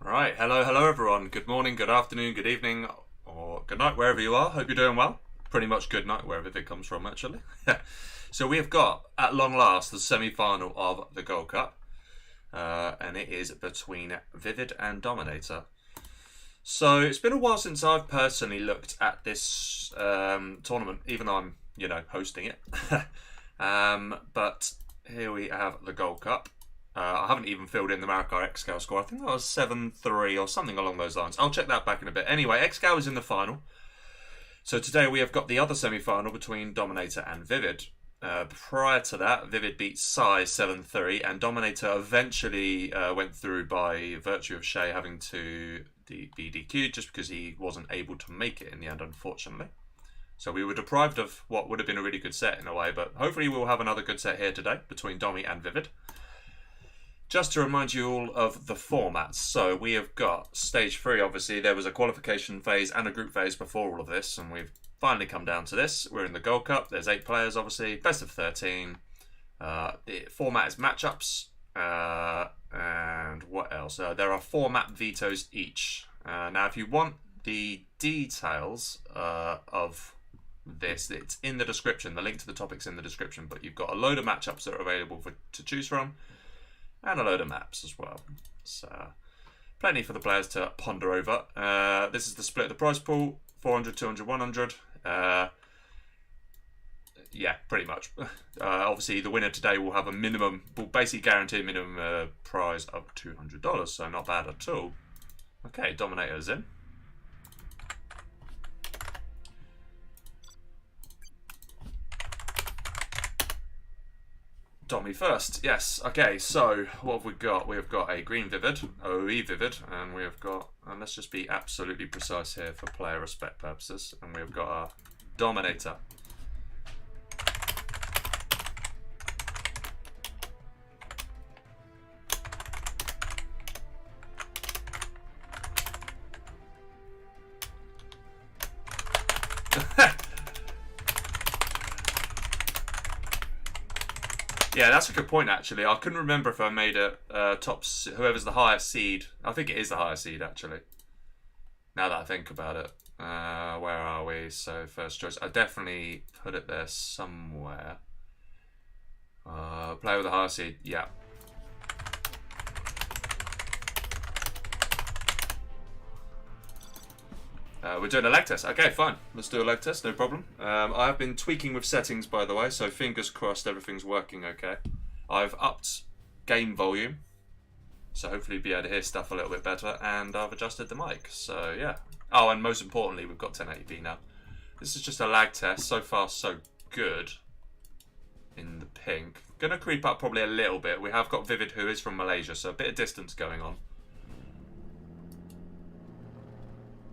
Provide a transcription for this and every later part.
Right, hello everyone. Good morning, good afternoon, good evening, or good night wherever you are. Hope you're doing well. Pretty much good night wherever it comes from, actually. So we have got, at long last, the semi-final of the Gold Cup. And it is between ViViD and DoMiNaToR. So it's been a while since I've personally looked at this tournament, even though I'm, hosting it. But here we have the Gold Cup. I haven't even filled in the Marikar Xcal score. I think that was 7-3 or something along those lines. I'll check that back in a bit. Anyway, Xcal is in the final. So today we have got the other semi-final between DoMiNaToR and ViViD. Prior to that, ViViD beat Sai 7-3, and DoMiNaToR eventually went through by virtue of Shay having to be DQ'd just because he wasn't able to make it in the end, unfortunately. So we were deprived of what would have been a really good set in a way, but hopefully we'll have another good set here today between Domi and ViViD. Just to remind you all of the formats, so we have got stage 3, obviously. There was a qualification phase and a group phase before all of this, and we've finally come down to this. We're in the Gold Cup. There's 8 players, obviously. Best of 13. The format is matchups. And what else? There are 4 map vetoes each. Now, if you want the details of this, it's in the description. The link to the topic's in the description, but you've got a load of matchups that are available to choose from. And a load of maps as well. So, plenty for the players to ponder over. This is the split of the prize pool. 400, 200, 100. Yeah, pretty much. Obviously, the winner today will have a minimum, will basically guarantee a minimum prize of $200. So, not bad at all. Okay, DoMiNaToR's in. Domi first, yes. Okay, so what have we got? We have got a green ViViD, OE ViViD, and we have got, and let's just be absolutely precise here for player respect purposes, and we have got our DoMiNaToR. Yeah, that's a good point, actually. I couldn't remember if I made it whoever's the highest seed. I think it is the highest seed, actually. Now that I think about it. Where are we? So, first choice. I definitely put it there somewhere. Player with the highest seed. Yeah. We're doing a leg test. Okay, fine. Let's do a leg test, no problem. I have been tweaking with settings, by the way, so fingers crossed everything's working okay. I've upped game volume, so hopefully you'll be able to hear stuff a little bit better, and I've adjusted the mic, so yeah. Oh, and most importantly, we've got 1080p now. This is just a lag test. So far, so good in the pink. Gonna creep up probably a little bit. We have got ViViD, who is from Malaysia, so a bit of distance going on.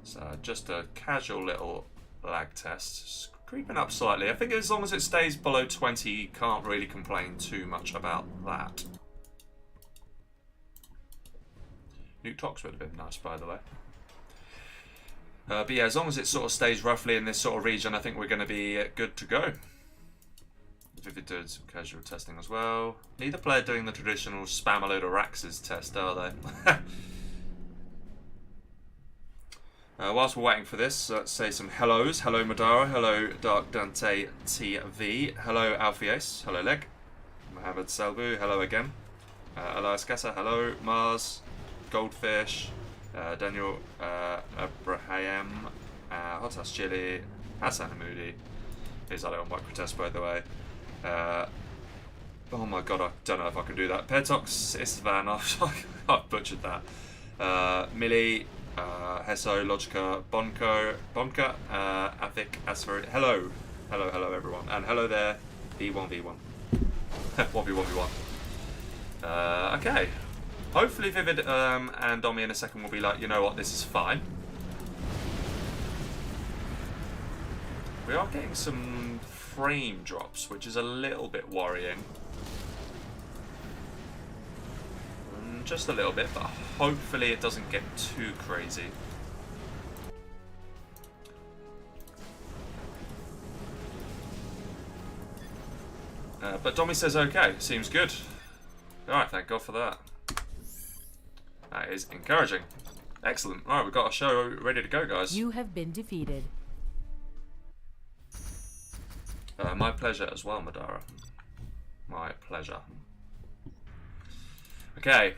So just a casual little lag test, just creeping up slightly. I think as long as it stays below 20, you can't really complain too much about that. Nuke Tox would have been nice, by the way. But yeah, as long as it sort of stays roughly in this sort of region, I think we're going to be good to go. ViViD did some casual testing as well. Neither player doing the traditional spam a load of Raxes test, are they? Whilst we're waiting for this, let's say some hellos. Hello Madara, hello Dark Dante TV, hello Alfiace, hello Leg, Mohamed Salbu, hello again, Elias Kessa, hello Mars, Goldfish, Daniel Abraham, Hotas Chili, Hassan Hamoudi. Here's our little micro test, by the way. Oh my god, I don't know if I can do that. Petox Istvan, I've butchered that. Millie, Hesso, Logica, Bonka, Avik, Asfer. Hello everyone, and hello there, V1v1. 1v1v1. Okay. Hopefully ViViD and Domi in a second will be like, you know what, this is fine. We are getting some frame drops, which is a little bit worrying. Just a little bit, but hopefully it doesn't get too crazy. But Domi says okay, seems good. Alright, thank God for that. That is encouraging. Excellent. All right, we've got a show ready to go, guys. You have been defeated. My pleasure as well, Madara. My pleasure. Okay.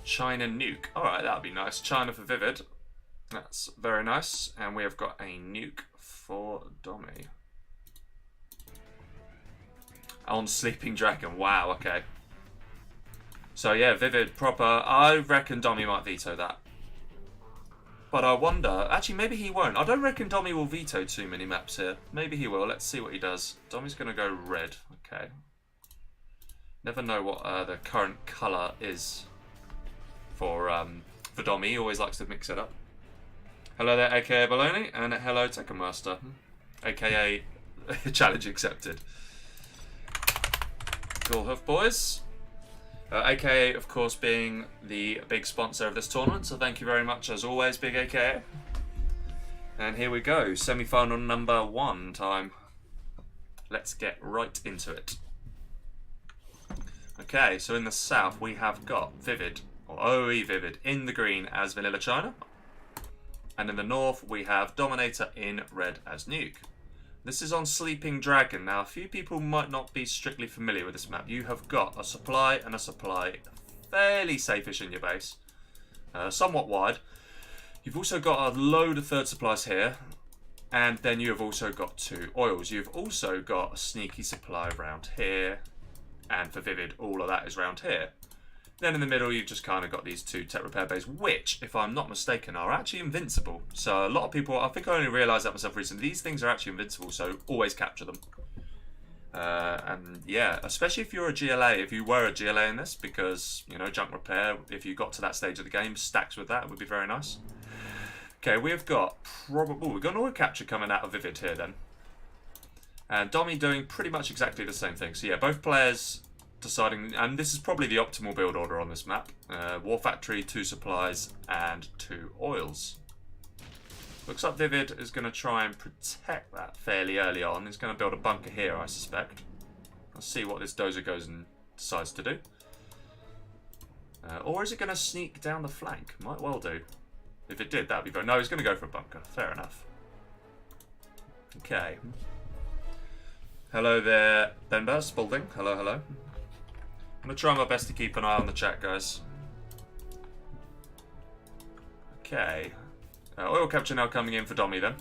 China nuke. Alright, that'll be nice. China for ViViD. That's very nice. And we have got a nuke for Domi. On Sleeping Dragon. Wow, okay. So yeah, ViViD proper. I reckon Domi might veto that. But I wonder... Actually, maybe he won't. I don't reckon Domi will veto too many maps here. Maybe he will. Let's see what he does. Domi's going to go red. Okay. Never know what the current colour is for Domi. He always likes to mix it up. Hello there, aka Baloney, and hello Tekken Master, aka challenge accepted. Cool Hoof Boys. AKA, of course, being the big sponsor of this tournament, so thank you very much as always, big AKA. And here we go, semi-final number 1 time. Let's get right into it. Okay, so in the south we have got ViViD, or OE ViViD, in the green as Vanilla China. And in the north we have DoMiNaToR in red as Nuke. This is on Sleeping Dragon. Now, a few people might not be strictly familiar with this map. You have got a supply and a supply fairly safe-ish in your base. Somewhat wide. You've also got a load of third supplies here. And then you have also got 2 oils. You've also got a sneaky supply around here. And for ViViD, all of that is around here. Then in the middle, you've just kind of got these 2 tech repair bays, which, if I'm not mistaken, are actually invincible. So a lot of people, I think I only realised that myself recently, these things are actually invincible, so always capture them. And yeah, especially if you're a GLA, if you were a GLA in this, because, you know, junk repair, if you got to that stage of the game, stacks with that would be very nice. Okay, we've got we've got an oil capture coming out of ViViD here then. And Domi doing pretty much exactly the same thing. So yeah, both players deciding, and this is probably the optimal build order on this map. War Factory, 2 supplies, and 2 oils. Looks like ViViD is going to try and protect that fairly early on. He's going to build a bunker here, I suspect. Let's see what this dozer goes and decides to do. Or is it going to sneak down the flank? Might well do. If it did, that'd be very... No, he's going to go for a bunker. Fair enough. Okay. Hello there, Benbaz, Spalding. Hello, hello. I'm going to try my best to keep an eye on the chat, guys. Okay. Oil capture now coming in for Domi then.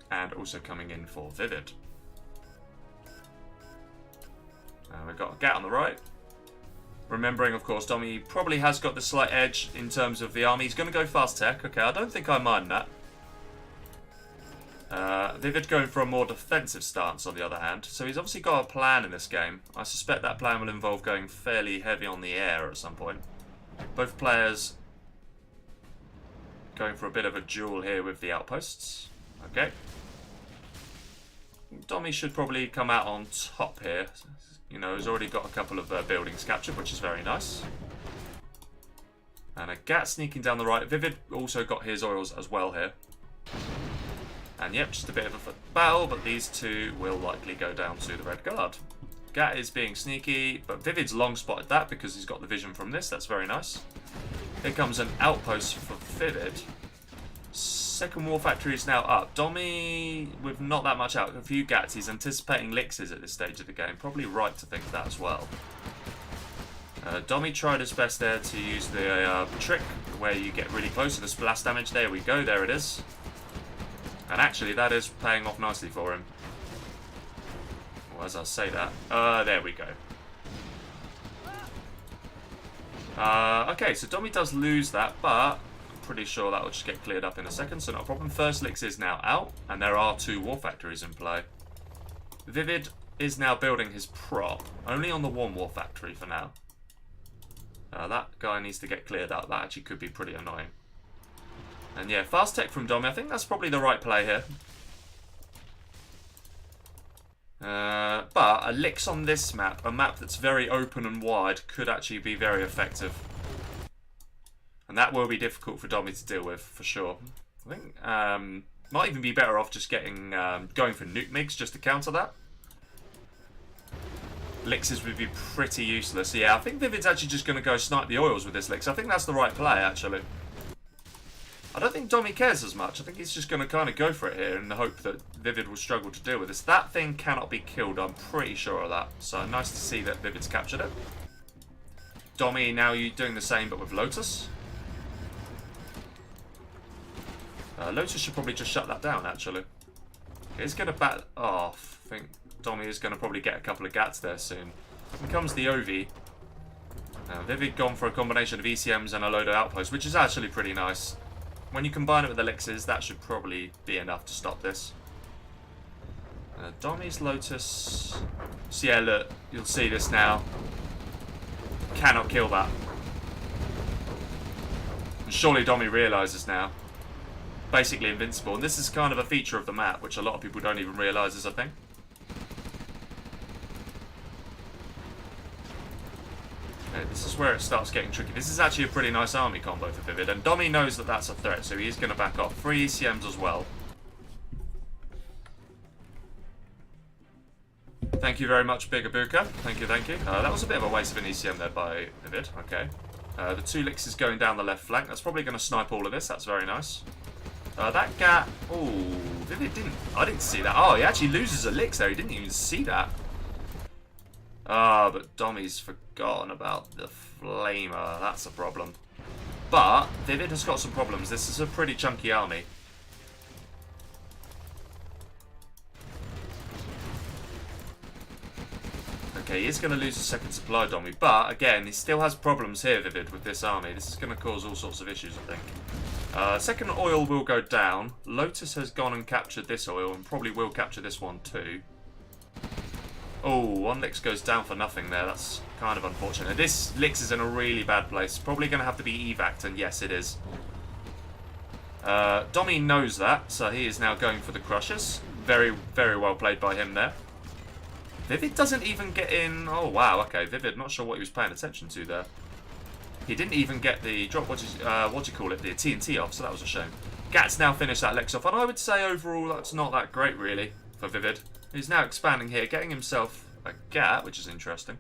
And also coming in for ViViD. We've got a Gat on the right. Remembering, of course, Domi probably has got the slight edge in terms of the army. He's going to go fast tech. Okay, I don't think I mind that. ViViD going for a more defensive stance on the other hand. So he's obviously got a plan in this game. I suspect that plan will involve going fairly heavy on the air at some point. Both players going for a bit of a duel here with the outposts. Okay. Domi should probably come out on top here. You know, he's already got a couple of buildings captured, which is very nice. And a Gat sneaking down the right. ViViD also got his oils as well here. And yep, just a bit of a battle, but these 2 will likely go down to the red guard. Gat is being sneaky, but ViViD's long spotted that because he's got the vision from this. That's very nice. Here comes an outpost for ViViD. Second War Factory is now up. Domi, with not that much out, a few Gats, he's anticipating Lixes at this stage of the game. Probably right to think that as well. Domi tried his best there to use the trick where you get really close to the splash damage. There we go, there it is. And actually, that is paying off nicely for him. Well, as I say that, there we go. Okay, so Domi does lose that, but I'm pretty sure that will just get cleared up in a second, so not a problem. First Lix is now out, and there are 2 War Factories in play. ViViD is now building his prop, only on the 1 War Factory for now. That guy needs to get cleared up. That actually could be pretty annoying. And yeah, fast tech from Domi. I think that's probably the right play here. But a licks on this map, a map that's very open and wide, could actually be very effective. And that will be difficult for Domi to deal with, for sure. I think might even be better off just getting going for nuke migs just to counter that. Lixes would be pretty useless. Yeah, I think ViViD's actually just going to go snipe the oils with this Lix. I think that's the right play, actually. I don't think Domi cares as much. I think he's just going to kind of go for it here in the hope that ViViD will struggle to deal with this. That thing cannot be killed, I'm pretty sure of that. So nice to see that ViViD's captured it. Domi, now you doing the same but with Lotus. Lotus should probably just shut that down, actually. Okay, he's going to bat off. I think Domi is going to probably get a couple of gats there soon. Here comes the OV. ViViD gone for a combination of ECMs and a load of outposts, which is actually pretty nice. When you combine it with elixirs, that should probably be enough to stop this. Domi's Lotus. So yeah, look, you'll see this now. Cannot kill that. And surely Domi realises now. Basically invincible. And this is kind of a feature of the map, which a lot of people don't even realise is a thing. Okay, this is where it starts getting tricky. This is actually a pretty nice army combo for ViViD. And Domi knows that that's a threat, so he is going to back off. 3 ECMs as well. Thank you very much, Big Abuka. Thank you, thank you. That was a bit of a waste of an ECM there by ViViD. Okay. The 2 Lixes going down the left flank. That's probably going to snipe all of this. That's very nice. That gat... Oh, ViViD didn't... I didn't see that. Oh, he actually loses a Lix there. He didn't even see that. But Domi's forgotten about the Flamer. That's a problem. But ViViD has got some problems. This is a pretty chunky army. Okay, he is going to lose a second supply, Domi. But, again, he still has problems here, ViViD, with this army. This is going to cause all sorts of issues, I think. Second oil will go down. Lotus has gone and captured this oil and probably will capture this one too. Oh, one Lix goes down for nothing there. That's kind of unfortunate. This Lix is in a really bad place. Probably going to have to be evac'd, and yes, it is. Domi knows that, so he is now going for the Crushers. Very, very well played by him there. ViViD doesn't even get in... Oh, wow, okay. ViViD, not sure what he was paying attention to there. He didn't even get the drop, what do you call it, the TNT off, so that was a shame. Gat's now finished that Lex off, and I would say overall that's not that great, really, for ViViD. He's now expanding here, getting himself a Gat, which is interesting.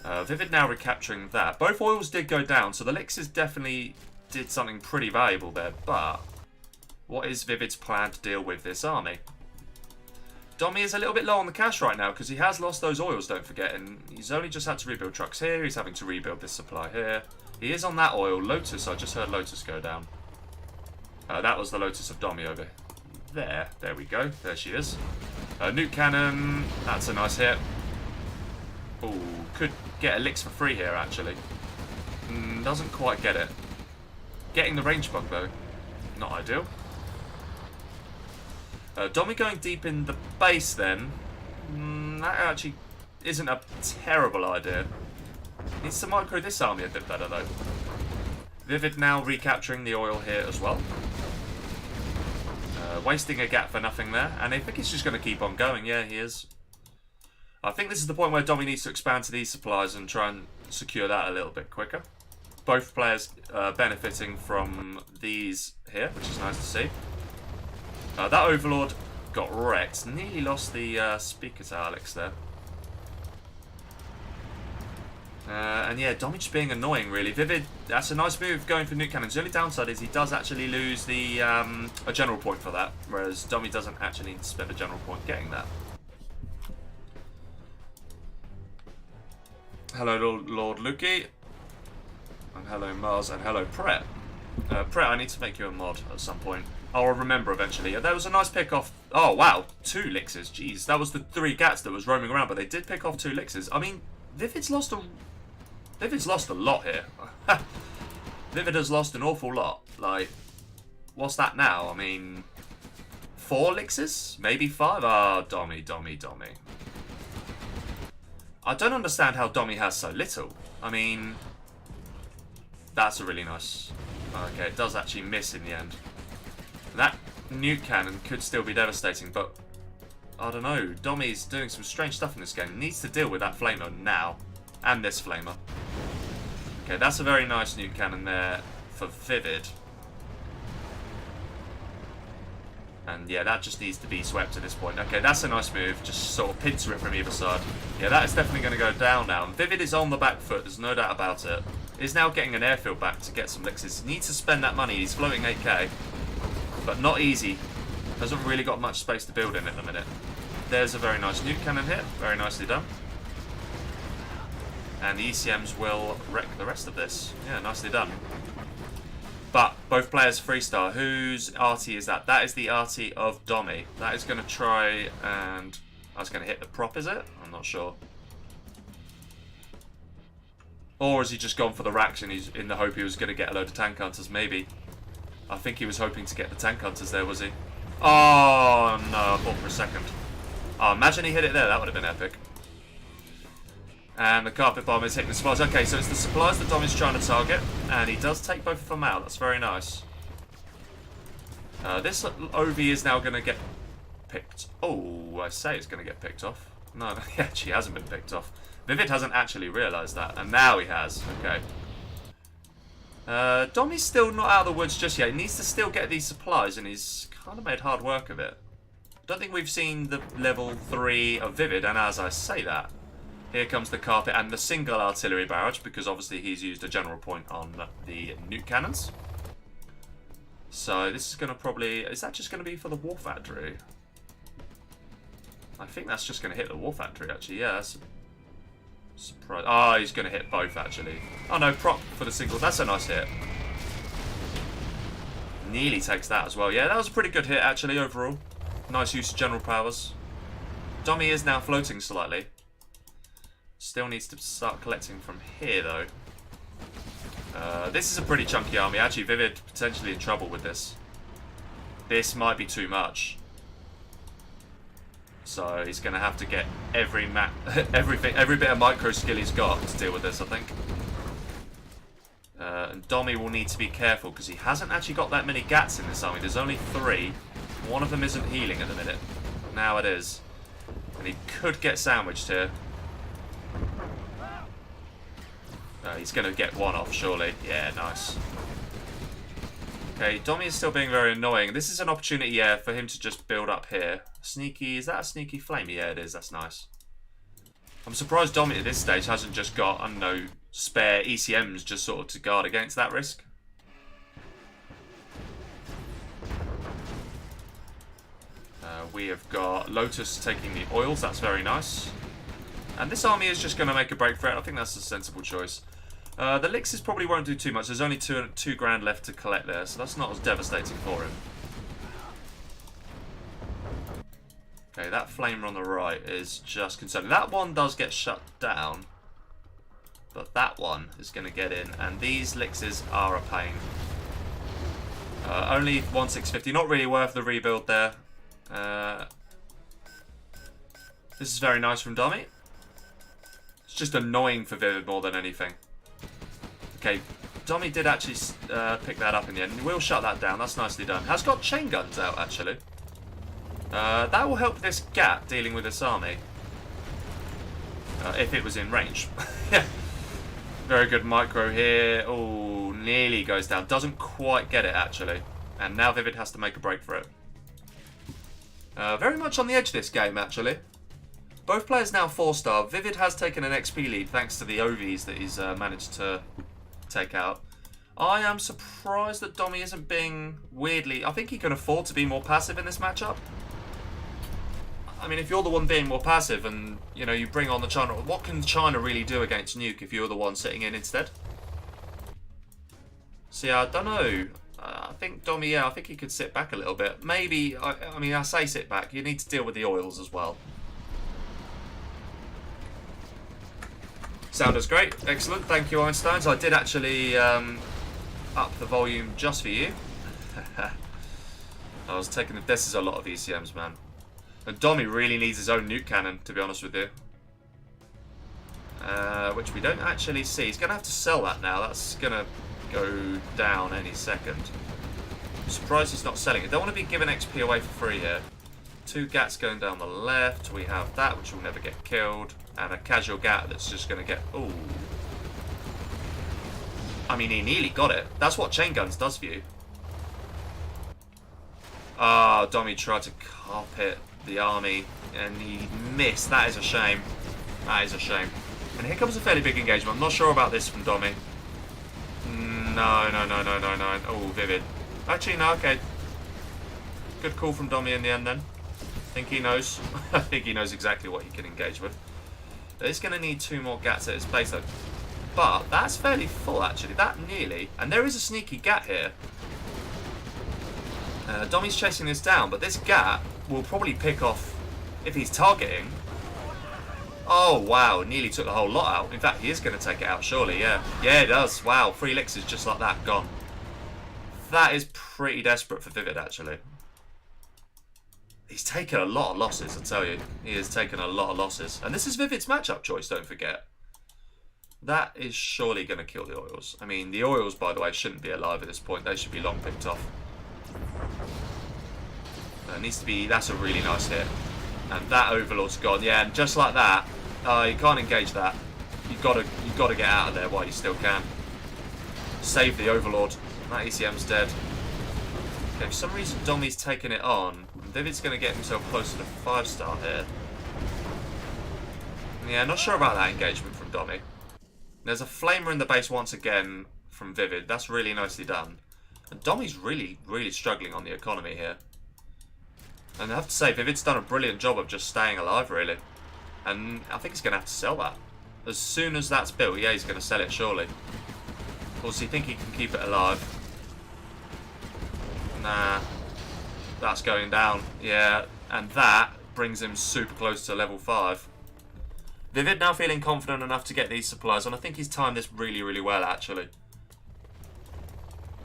ViViD now recapturing that. Both oils did go down, so the Lixes definitely did something pretty valuable there, but what is ViViD's plan to deal with this army? Domi is a little bit low on the cash right now because he has lost those oils, don't forget, and he's only just had to rebuild trucks here. He's having to rebuild this supply here. He is on that oil. Lotus, I just heard Lotus go down. That was the Lotus of Domi over there. There we go. There she is. Nuke cannon. That's a nice hit. Ooh, could get a Lix for free here, actually. Doesn't quite get it. Getting the range bug, though. Not ideal. Domi going deep in the base then, that actually isn't a terrible idea. Needs to micro this army a bit better though. ViViD now recapturing the oil here as well. Wasting a gap for nothing there, and I think he's just going to keep on going. Yeah, he is. I think this is the point where Domi needs to expand to these supplies and try and secure that a little bit quicker. Both players benefiting from these here, which is nice to see. That Overlord got wrecked. Nearly lost the speaker to Alex there. And yeah, Domi just being annoying, really. ViViD, that's a nice move going for nuke cannons. The only downside is he does actually lose the a general point for that, whereas Domi doesn't actually need to spend a general point getting that. Hello, Lord Lukey. And hello, Mars. And hello, Pret. Pret, I need to make you a mod at some point. I'll remember eventually. There was a nice pick off. Oh, wow. 2 Lixes. Jeez, that was the 3 Gats that was roaming around, but they did pick off 2 Lixes. I mean, ViViD's lost a lot here. ViViD has lost an awful lot. Like, what's that now? I mean, 4 Lixes? Maybe 5? Ah, Domi. I don't understand how Domi has so little. I mean, that's a really nice... Okay, it does actually miss in the end. That nuke cannon could still be devastating, but I don't know. Domi's doing some strange stuff in this game. He needs to deal with that flamer now. And this flamer. Okay, that's a very nice nuke cannon there for ViViD. And yeah, that just needs to be swept at this point. Okay, that's a nice move. Just sort of pincer it from either side. Yeah, that is definitely going to go down now. And ViViD is on the back foot. There's no doubt about it. He's now getting an airfield back to get some elixirs. He needs to spend that money. He's floating 8k. But not easy. Hasn't really got much space to build in at the minute. There's a very nice nuke cannon hit. Very nicely done. And the ECMs will wreck the rest of this. Yeah, nicely done. But both players 3-star. Whose arty is that? That is the arty of Domi. That is going to try and... That's going to hit the prop, is it? I'm not sure. Or has he just gone for the racks and he's in the hope he was going to get a load of tank hunters? Maybe. I think he was hoping to get the tank hunters there, was he? Oh, no. I thought for a second. Oh, imagine he hit it there. That would have been epic. And the carpet bomb is hitting the supplies. Okay, so it's the supplies that Dom is trying to target. And he does take both of them out. That's very nice. This OV is now going to get picked. Oh, I say it's going to get picked off. No, he actually hasn't been picked off. ViViD hasn't actually realised that. And now he has. Okay. Domi's still not out of the woods just yet. He needs to still get these supplies. And he's kind of made hard work of it. I don't think we've seen the level 3 of ViViD. And as I say that, here comes the carpet and the single artillery barrage, because obviously he's used a general point on the nuke cannons. So this is going to probably... Is that just going to be for the war factory? I think that's just going to hit the war factory, actually. Yeah, that's a surprise. Oh, he's going to hit both, actually. Oh, no, prop for the single. That's a nice hit. Nearly takes that as well. Yeah, that was a pretty good hit, actually, overall. Nice use of general powers. Domi is now floating slightly. Still needs to start collecting from here, though. This is a pretty chunky army. Actually, ViViD potentially in trouble with this. This might be too much. So he's going to have to get every bit of micro skill he's got to deal with this, I think. And Domi will need to be careful because he hasn't actually got that many gats in this army. There's only 3. One of them isn't healing at the minute. Now it is. And he could get sandwiched here. He's going to get one off, surely. Yeah, nice. Okay, Domi is still being very annoying. This is an opportunity, yeah, for him to just build up here. Sneaky, is that a sneaky flame? Yeah, it is. That's nice. I'm surprised Domi at this stage hasn't just got, I don't know, spare ECMs just sort of to guard against that risk. We have got Lotus taking the oils. That's very nice. And this army is just going to make a break for it. I think that's a sensible choice. The elixirs probably won't do too much. There's only two grand left to collect there, so that's not as devastating for him. Okay, that flamer on the right is just concerning. That one does get shut down, but that one is going to get in, and these elixirs are a pain. Only 1,650, not really worth the rebuild there. This is very nice from Domi. It's just annoying for ViViD more than anything. Okay, Domi did actually pick that up in the end. We'll shut that down. That's nicely done. Has got chain guns out, actually. That will help this gap dealing with this army. If it was in range. Yeah. Very good micro here. Oh, nearly goes down. Doesn't quite get it, actually. And now ViViD has to make a break for it. Very much on the edge this game, actually. Both players now 4-star. ViViD has taken an XP lead thanks to the OVs that he's managed to take out. I am surprised that Domi isn't being weirdly... I think he can afford to be more passive in this matchup. I mean, if you're the one being more passive and, you know, you bring on the China... What can China really do against Nuke if you're the one sitting in instead? See, I don't know. I think Domi, yeah, I think he could sit back a little bit. Maybe, I mean, I say sit back. You need to deal with the oils as well. Sound is great. Excellent. Thank you, Einsteins. I did actually up the volume just for you. I was taking the... This is a lot of ECMs, man. And Domi really needs his own nuke cannon, to be honest with you. Which we don't actually see. He's going to have to sell that now. That's going to go down any second. I'm surprised he's not selling it. Don't want to be giving XP away for free here. 2 gats going down the left. We have that, which will never get killed. And a casual gat that's just going to get... Ooh. I mean, he nearly got it. That's what chain guns does for you. Oh, Domi tried to carpet the army, and he missed. That is a shame. That is a shame. And here comes a fairly big engagement. I'm not sure about this from Domi. No. Oh, ViViD. Actually, no, okay. Good call from Domi in the end then. I think he knows. I think he knows exactly what he can engage with. He's going to need 2 more gats at his base though. But that's fairly full actually. That nearly. And there is a sneaky gat here. Domi's chasing this down, but this gat will probably pick off if he's targeting. Oh, wow. Nearly took the whole lot out. In fact, he is going to take it out, surely, yeah. Yeah, it does. Wow. 3 elixirs just like that. Gone. That is pretty desperate for ViViD, actually. He's taken a lot of losses, I tell you. He has taken a lot of losses. And this is ViViD's matchup choice, don't forget. That is surely going to kill the oils. I mean, the oils, by the way, shouldn't be alive at this point. They should be long picked off. It needs to be... That's a really nice hit. And that Overlord's gone. Yeah, and just like that, you can't engage that. You've got to get out of there while you still can. Save the Overlord. That ECM's dead. Okay, for some reason Domi's taking it on. ViViD's going to get himself closer to 5-star here. Yeah, not sure about that engagement from Domi. There's a Flamer in the base once again from ViViD. That's really nicely done. And Domi's really, really struggling on the economy here. And I have to say, ViViD's done a brilliant job of just staying alive, really. And I think he's going to have to sell that. As soon as that's built, yeah, he's going to sell it, surely. Of course, you think he can keep it alive. Nah. That's going down. Yeah, and that brings him super close to level 5. ViViD now feeling confident enough to get these supplies, and I think he's timed this really, really well, actually.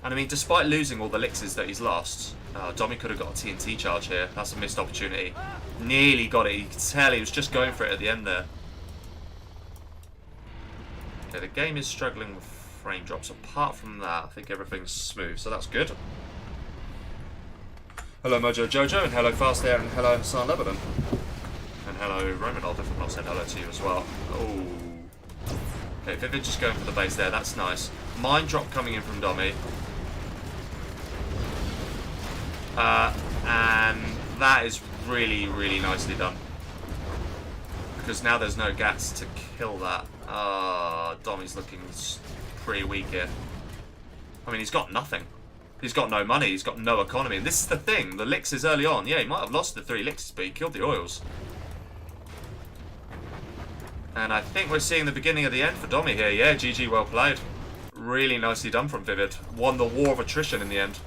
And I mean, despite losing all the elixirs that he's lost, Domi could have got a TNT charge here. That's a missed opportunity. Nearly got it. You could tell he was just going for it at the end there. Okay, the game is struggling with frame drops. Apart from that, I think everything's smooth, so that's good. Hello Mojo Jojo, and hello Fast Air, and hello Hassan Lebanon. And hello Romanov, if I've not said hello to you as well. Oh. Okay, ViViD just going for the base there, that's nice. Mine drop coming in from Domi. And that is really, really nicely done. Because now there's no gats to kill that. Domi's looking pretty weak here. I mean, he's got nothing. He's got no money, he's got no economy. And this is the thing, the elixirs early on. Yeah, he might have lost the 3 elixirs, but he killed the oils. And I think we're seeing the beginning of the end for Domi here. Yeah, GG, well played. Really nicely done from ViViD. Won the war of attrition in the end.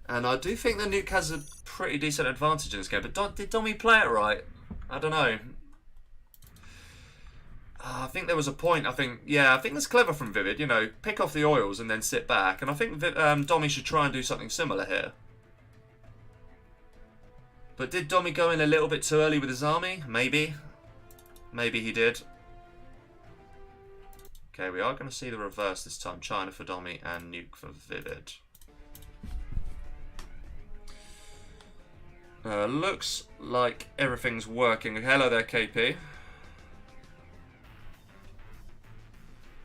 And I do think the nuke has a pretty decent advantage in this game. But did Domi play it right? I don't know. I think there was a point, I think that's clever from ViViD, you know, pick off the oils and then sit back. And I think Domi should try and do something similar here. But did Domi go in a little bit too early with his army? Maybe. Maybe he did. Okay, we are going to see the reverse this time. China for Domi and nuke for ViViD. Looks like everything's working. Hello there, KP.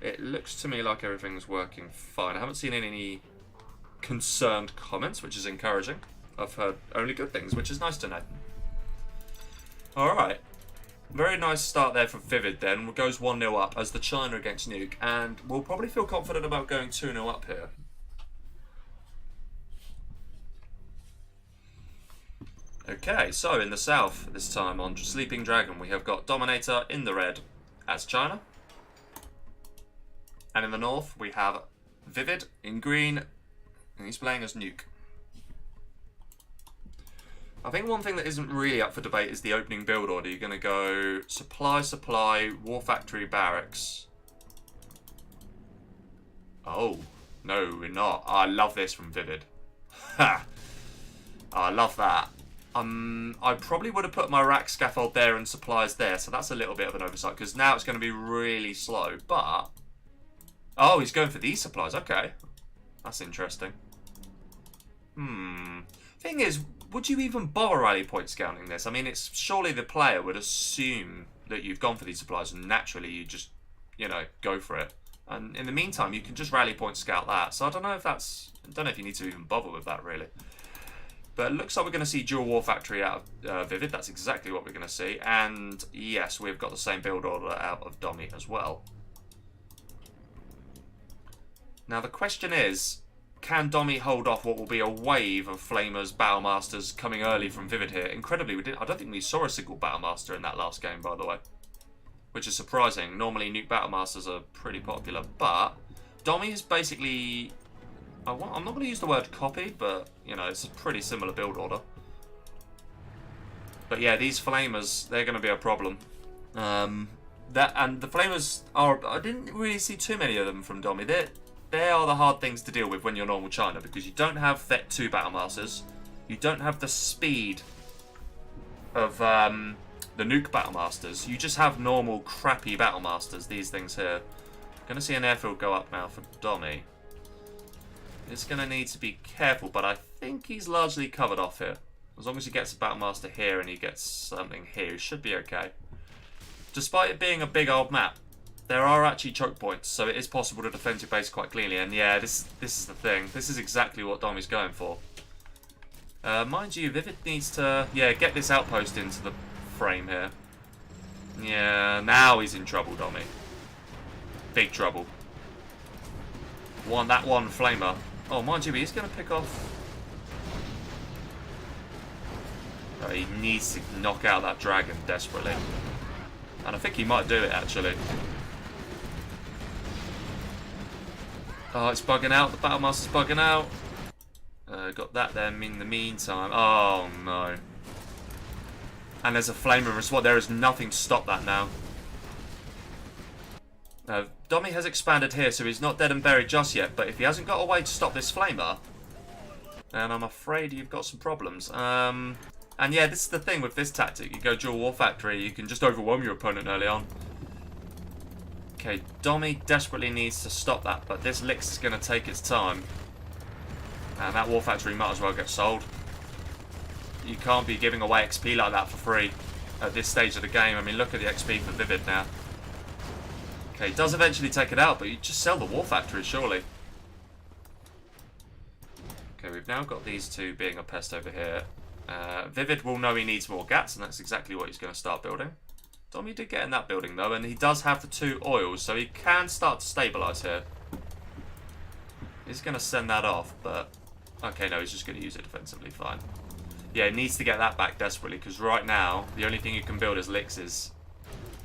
It looks to me like everything's working fine. I haven't seen any concerned comments, which is encouraging. I've heard only good things, which is nice to know. Alright. Very nice start there from ViViD then. Goes 1-0 up as the China against nuke. And we'll probably feel confident about going 2-0 up here. Okay, so in the south this time on Sleeping Dragon, we have got DoMiNaToR in the red as China. And in the north, we have ViViD in green, and he's playing as nuke. I think one thing that isn't really up for debate is the opening build order. You're going to go supply, war factory, barracks. Oh, no, we're not. I love this from ViViD. Ha! I love that. I probably would have put my rack scaffold there and supplies there, so that's a little bit of an oversight, because now it's going to be really slow, but... Oh, he's going for these supplies. Okay. That's interesting. Thing is, would you even bother rally point scouting this? I mean, it's surely the player would assume that you've gone for these supplies and naturally you just, you know, go for it. And in the meantime, you can just rally point scout that. So I don't know if you need to even bother with that really. But it looks like we're going to see dual war factory out of ViViD. That's exactly what we're going to see. And yes, we've got the same build order out of Domi as well. Now the question is, can Domi hold off what will be a wave of Flamers, Battlemasters coming early from ViViD here? Incredibly, I don't think we saw a single Battlemaster in that last game, by the way. Which is surprising. Normally, nuke Battlemasters are pretty popular. But Domi is basically... I'm not going to use the word copy, but, you know, it's a pretty similar build order. But yeah, these Flamers, they're going to be a problem. And the Flamers are... I didn't really see too many of them from Domi. They are the hard things to deal with when you're normal China, because you don't have Thet 2 Battlemasters. You don't have the speed of the nuke Battlemasters. You just have normal crappy Battlemasters, these things here. Going to see an airfield go up now for Domi. It's going to need to be careful, but I think he's largely covered off here. As long as he gets a Battlemaster here and he gets something here, he should be okay. Despite it being a big old map, there are actually choke points, so it is possible to defend your base quite cleanly. And yeah, this is the thing. This is exactly what Domi's going for. Mind you, ViViD needs to get this outpost into the frame here. Yeah, now he's in trouble, Domi. Big trouble. That one Flamer. Oh, mind you, he's going to pick off... Oh, he needs to knock out that dragon desperately. And I think he might do it, actually. Oh, it's bugging out. The Battlemaster's bugging out. Got that there in the meantime. Oh, no. And there's a Flamer as well. There is nothing to stop that now. Domi has expanded here, so he's not dead and buried just yet. But if he hasn't got a way to stop this Flamer, then I'm afraid you've got some problems. And yeah, this is the thing with this tactic. You go dual war factory, you can just overwhelm your opponent early on. Okay, Domi desperately needs to stop that, but this Lix is going to take its time. And that war factory might as well get sold. You can't be giving away XP like that for free at this stage of the game. I mean, look at the XP for ViViD now. Okay, he does eventually take it out, but you just sell the war factory, surely. Okay, we've now got these two being a pest over here. ViViD will know he needs more GATs, and that's exactly what he's going to start building. Domi did get in that building, though, and he does have the 2 oils, so he can start to stabilise here. He's going to send that off, but... Okay, no, he's just going to use it defensively, fine. Yeah, he needs to get that back desperately, because right now, the only thing you can build is Lixes.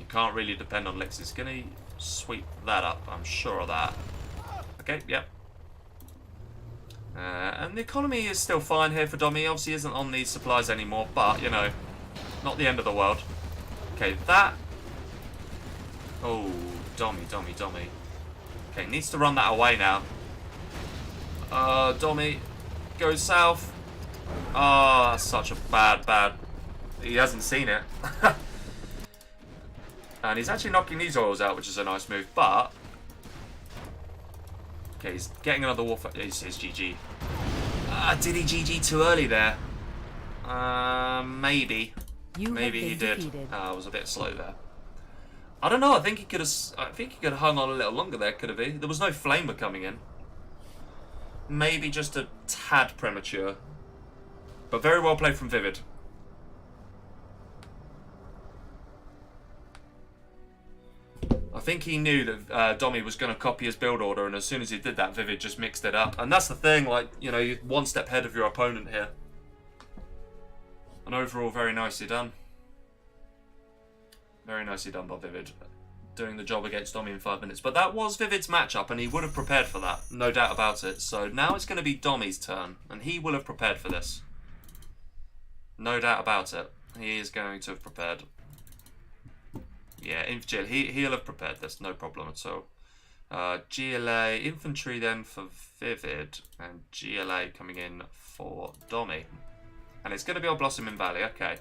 You can't really depend on Lixes. He's going to sweep that up, I'm sure of that. Okay, yep. And the economy is still fine here for Domi. Obviously isn't on these supplies anymore, but, you know, not the end of the world. Okay, that... Oh, Domi. Okay, needs to run that away now. Domi goes south. Oh, that's such a bad... He hasn't seen it. And he's actually knocking these oils out, which is a nice move, but... Okay, he's getting another war... He's GG. Did he GG too early there? Maybe. Maybe he did. I was a bit slow there. I don't know. I think he could have hung on a little longer there. Could have he? There was no Flamer coming in. Maybe just a tad premature. But very well played from ViViD. I think he knew that Domi was going to copy his build order, and as soon as he did that, ViViD just mixed it up. And that's the thing, like, you know, you're one step ahead of your opponent here. And overall, very nicely done. Very nicely done by ViViD. Doing the job against Domi in 5 minutes. But that was ViVid's matchup, and he would have prepared for that. No doubt about it. So now it's going to be Domi's turn, and he will have prepared for this. No doubt about it. He is going to have prepared. Yeah, he'll have prepared this, no problem at all. GLA, infantry then for ViViD, and GLA coming in for Domi. And it's going to be on Blossoming Valley, okay.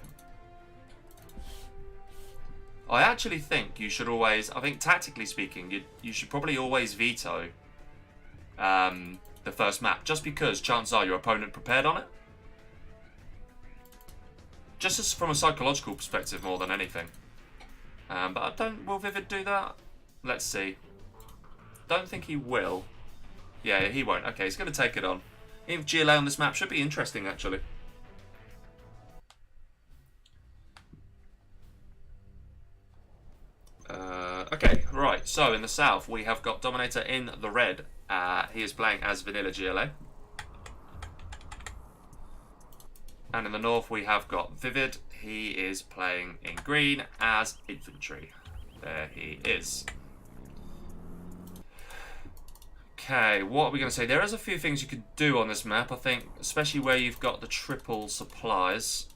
I actually think you should always, I think tactically speaking, you should probably always veto the first map, just because chances are your opponent prepared on it. Just as from a psychological perspective more than anything. But I don't... Will ViViD do that? Let's see. Don't think he will. Yeah, he won't. Okay, he's going to take it on. Even GLA on this map should be interesting, actually. Okay, right. So, in the south, we have got DoMiNaToR in the red. He is playing as Vanilla GLA. And in the north, we have got ViViD. He is playing in green as Infantry. There he is. Okay, what are we going to say? There is a few things you could do on this map, I think, especially where you've got the triple supplies.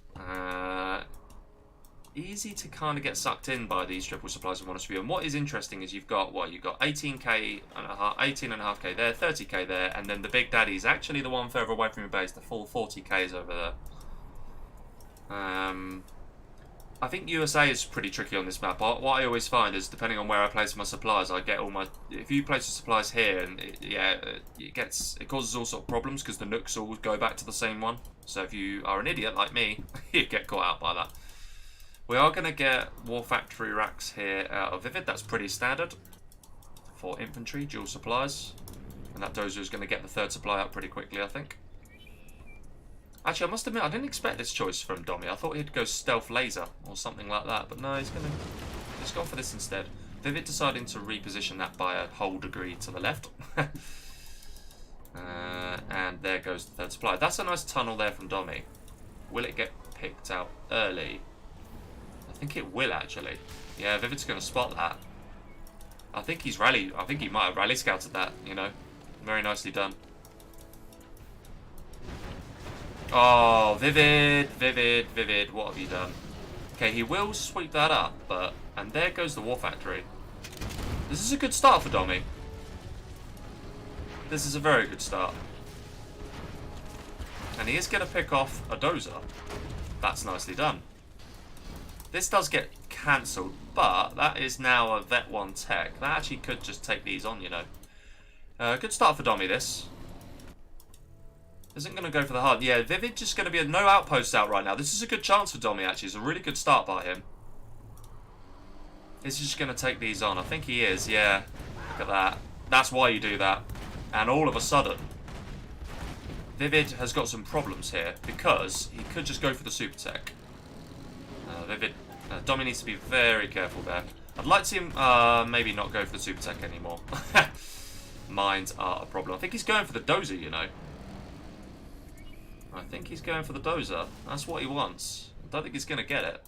Easy to kind of get sucked in by these triple supplies, if I'm honest with you. And what is interesting is you've got, what, you've got 18k and a half, 18.5k there, 30k there, and then the big daddy is actually the one further away from your base. The full 40k is over there. I think USA is pretty tricky on this map. What I always find is, depending on where I place my supplies, I get all my... If you place your supplies here, and it causes all sort of problems because the nukes all go back to the same one. So if you are an idiot like me, you get caught out by that. We are going to get War Factory racks here out of ViViD. That's pretty standard for infantry, dual supplies. And that Dozer is going to get the third supply out pretty quickly, I think. Actually, I must admit, I didn't expect this choice from Domi. I thought he'd go stealth laser or something like that. But no, he's gone for this instead. ViViD deciding to reposition that by a whole degree to the left. And there goes the third supply. That's a nice tunnel there from Domi. Will it get picked out early? I think it will, actually. Yeah, ViViD's going to spot that. I think he might have rally scouted that, you know. Very nicely done. Oh, ViViD, what have you done? Okay, he will sweep that up, but... And there goes the War Factory. This is a good start for Domi. This is a very good start. And he is going to pick off a Dozer. That's nicely done. This does get cancelled, but that is now a Vet 1 tech. That actually could just take these on, you know. Good start for Domi, this. Isn't going to go for the hard. Yeah, ViViD just going to be no outposts out right now. This is a good chance for Domi, actually. It's a really good start by him. Is he just going to take these on? I think he is, yeah. Look at that. That's why you do that. And all of a sudden, ViViD has got some problems here because he could just go for the super tech. Domi needs to be very careful there. I'd like to see him maybe not go for the super tech anymore. Mines are a problem. I think he's going for the Dozer, you know. I think he's going for the Dozer. That's what he wants. I don't think he's going to get it.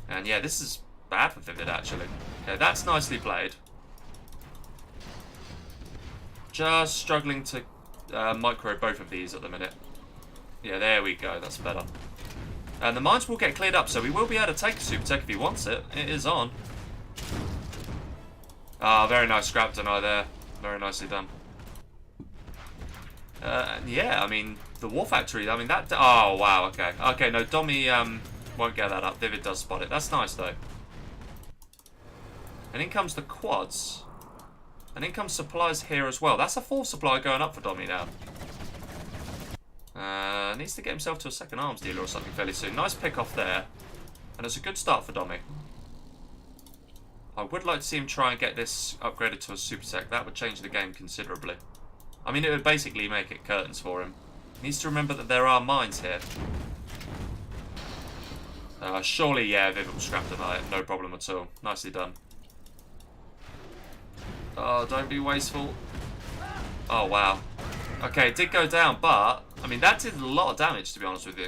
And yeah, this is bad for ViViD, actually. Okay, that's nicely played. Just struggling to micro both of these at the minute. Yeah, there we go. That's better. And the mines will get cleared up, so we will be able to take a super tech if he wants it. It is on. Ah, very nice scrap deny there. Very nicely done. Yeah, I mean, the War Factory, I mean, that... Oh, wow, okay. Okay, no, Domi won't get that up. ViViD does spot it. That's nice, though. And in comes the quads. And in comes supplies here as well. That's a full supply going up for Domi now. Needs to get himself to a second arms dealer or something fairly soon. Nice pick off there. And it's a good start for Domi. I would like to see him try and get this upgraded to a super tech. That would change the game considerably. I mean, it would basically make it curtains for him. He needs to remember that there are mines here. Surely, yeah, ViViD will scrap tonight. No problem at all. Nicely done. Oh, don't be wasteful. Oh, wow. Okay, it did go down, but... I mean, that did a lot of damage, to be honest with you.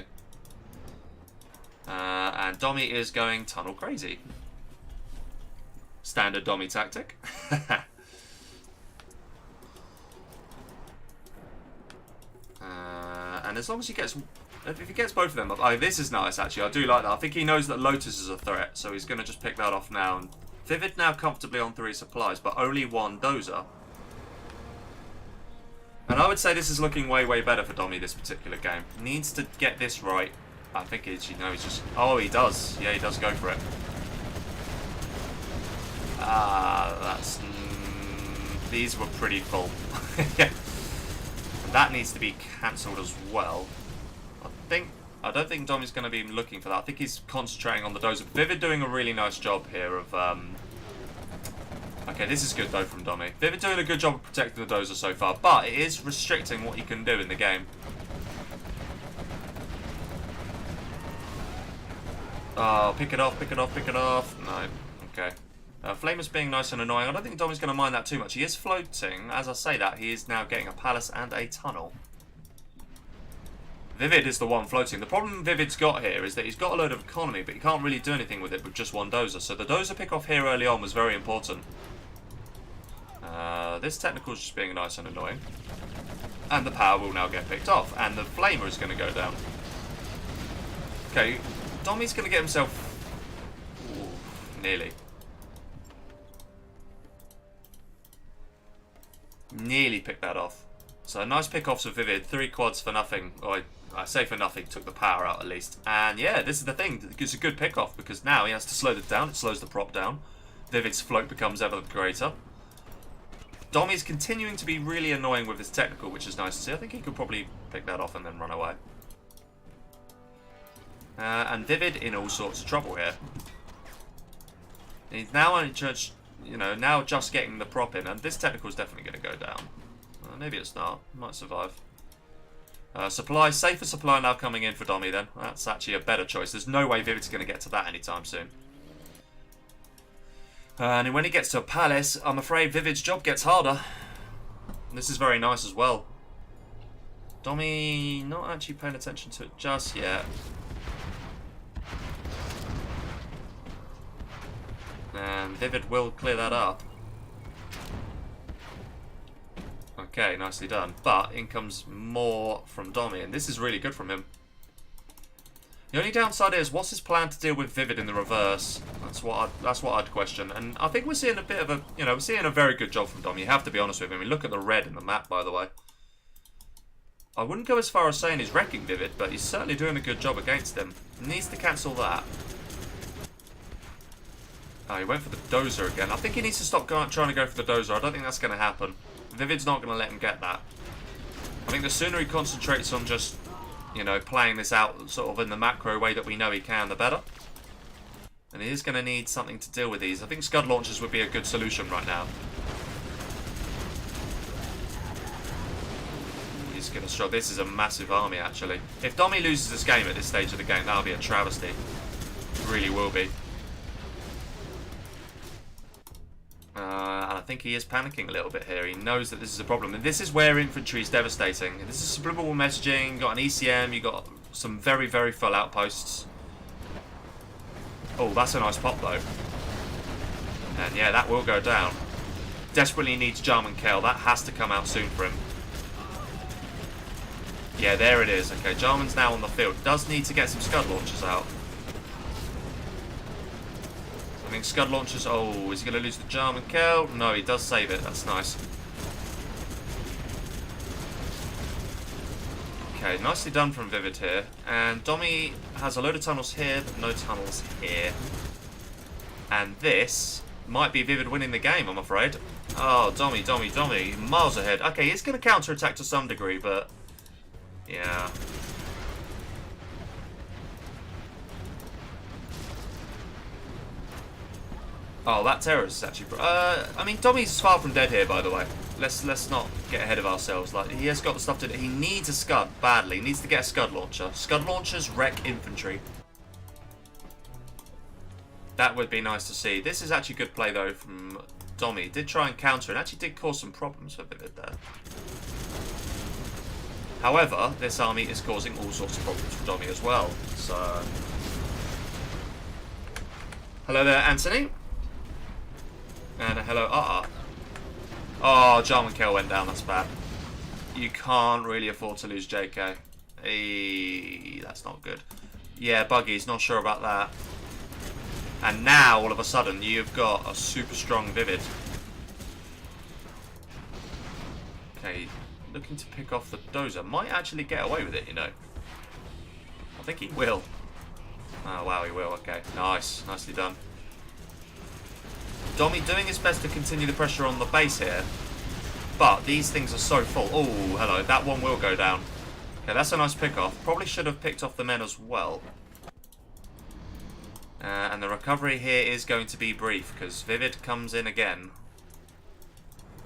And Domi is going tunnel crazy. Standard Domi tactic. And as long as he gets... If he gets both of them up... Oh, this is nice, actually. I do like that. I think he knows that Lotus is a threat, so he's going to just pick that off now. And ViViD now comfortably on 3 supplies, but only 1 Dozer. And I would say this is looking way, way better for Domi this particular game. Needs to get this right. I think he's, you know, he's just... Oh, he does. Yeah, he does go for it. That's... these were pretty full. And that needs to be cancelled as well. I think... I don't think Domi's going to be looking for that. I think he's concentrating on the dozer. ViViD doing a really nice job here of... Okay, this is good though from Domi. ViViD doing a good job of protecting the dozer so far, but it is restricting what he can do in the game. Oh, pick it off, pick it off, pick it off. No, okay. Flamer's being nice and annoying. I don't think Domi's going to mind that too much. He is floating. As I say that, he is now getting a palace and a tunnel. ViViD is the one floating. The problem ViViD's got here is that he's got a load of economy, but he can't really do anything with it with just one dozer. So the dozer pick off here early on was very important. This technical's just being nice and annoying. And the power will now get picked off. And the flamer is going to go down. Okay, Domi's going to get himself... Ooh, nearly. Nearly picked that off. So nice pick-offs of ViViD. 3 quads for nothing. Or I say for nothing, took the power out at least. And yeah, this is the thing. It's a good pick-off because now he has to slow it down. It slows the prop down. ViViD's float becomes ever greater. Domi's continuing to be really annoying with his technical, which is nice to see. I think he could probably pick that off and then run away. And ViViD in all sorts of trouble here. He's now only just, now just getting the prop in, and this technical is definitely going to go down. Maybe it's not. Might survive. Supply, safer supply now coming in for Domi then. That's actually a better choice. There's no way ViViD's going to get to that anytime soon. And when he gets to a palace, I'm afraid ViViD's job gets harder. This is very nice as well. Domi not actually paying attention to it just yet. And ViViD will clear that up. Okay, nicely done. But in comes more from Domi, and this is really good from him. The only downside is, what's his plan to deal with ViViD in the reverse? That's what I'd question. And I think we're seeing a bit of a, we're seeing a very good job from Domi. You have to be honest with him. I mean, look at the red in the map, by the way. I wouldn't go as far as saying he's wrecking ViViD, but he's certainly doing a good job against him. He needs to cancel that. Oh, he went for the dozer again. I think he needs to stop trying to go for the dozer. I don't think that's going to happen. ViViD's not going to let him get that. I think the sooner he concentrates on just, playing this out sort of in the macro way that we know he can, the better. And he is going to need something to deal with these. I think Scud launchers would be a good solution right now. He's going to struggle. This is a massive army, actually. If Domi loses this game at this stage of the game, that'll be a travesty. It really will be. And I think he is panicking a little bit here. He knows that this is a problem. And this is where infantry is devastating. This is subliminal messaging. You've got an ECM. You've got some very, very full outposts. Oh, that's a nice pop, though. And yeah, that will go down. Desperately needs Jarman Kell. That has to come out soon for him. Yeah, there it is. Okay, Jarman's now on the field. Does need to get some Scud launchers out. I think Scud launchers... Oh, is he going to lose the Jarman Kell? No, he does save it. That's nice. Okay, nicely done from ViViD here. And Domi has a load of tunnels here, but no tunnels here. And this might be ViViD winning the game, I'm afraid. Oh, Domi, miles ahead. Okay, he's going to counter-attack to some degree, but... Yeah... Oh, that terrorist is actually... I mean, Domi's far from dead here, by the way. Let's not get ahead of ourselves. Like, he has got the stuff to do. He needs a Scud badly. He needs to get a Scud launcher. Scud launchers wreck infantry. That would be nice to see. This is actually good play, though, from Domi. He did try and counter and actually did cause some problems for ViViD there. However, this army is causing all sorts of problems for Domi as well. So... Hello there, Anthony. And hello, Oh, Jarman Kell went down, that's bad. You can't really afford to lose JK. That's not good. Yeah, Buggy's not sure about that. And now, all of a sudden, you've got a super strong ViViD. Okay, looking to pick off the dozer. Might actually get away with it, I think he will. Oh, wow, he will. Okay, nice. Nicely done. Domi doing his best to continue the pressure on the base here. But these things are so full. Oh, hello. That one will go down. Okay, that's a nice pick-off. Probably should have picked off the men as well. And the recovery here is going to be brief, because ViViD comes in again.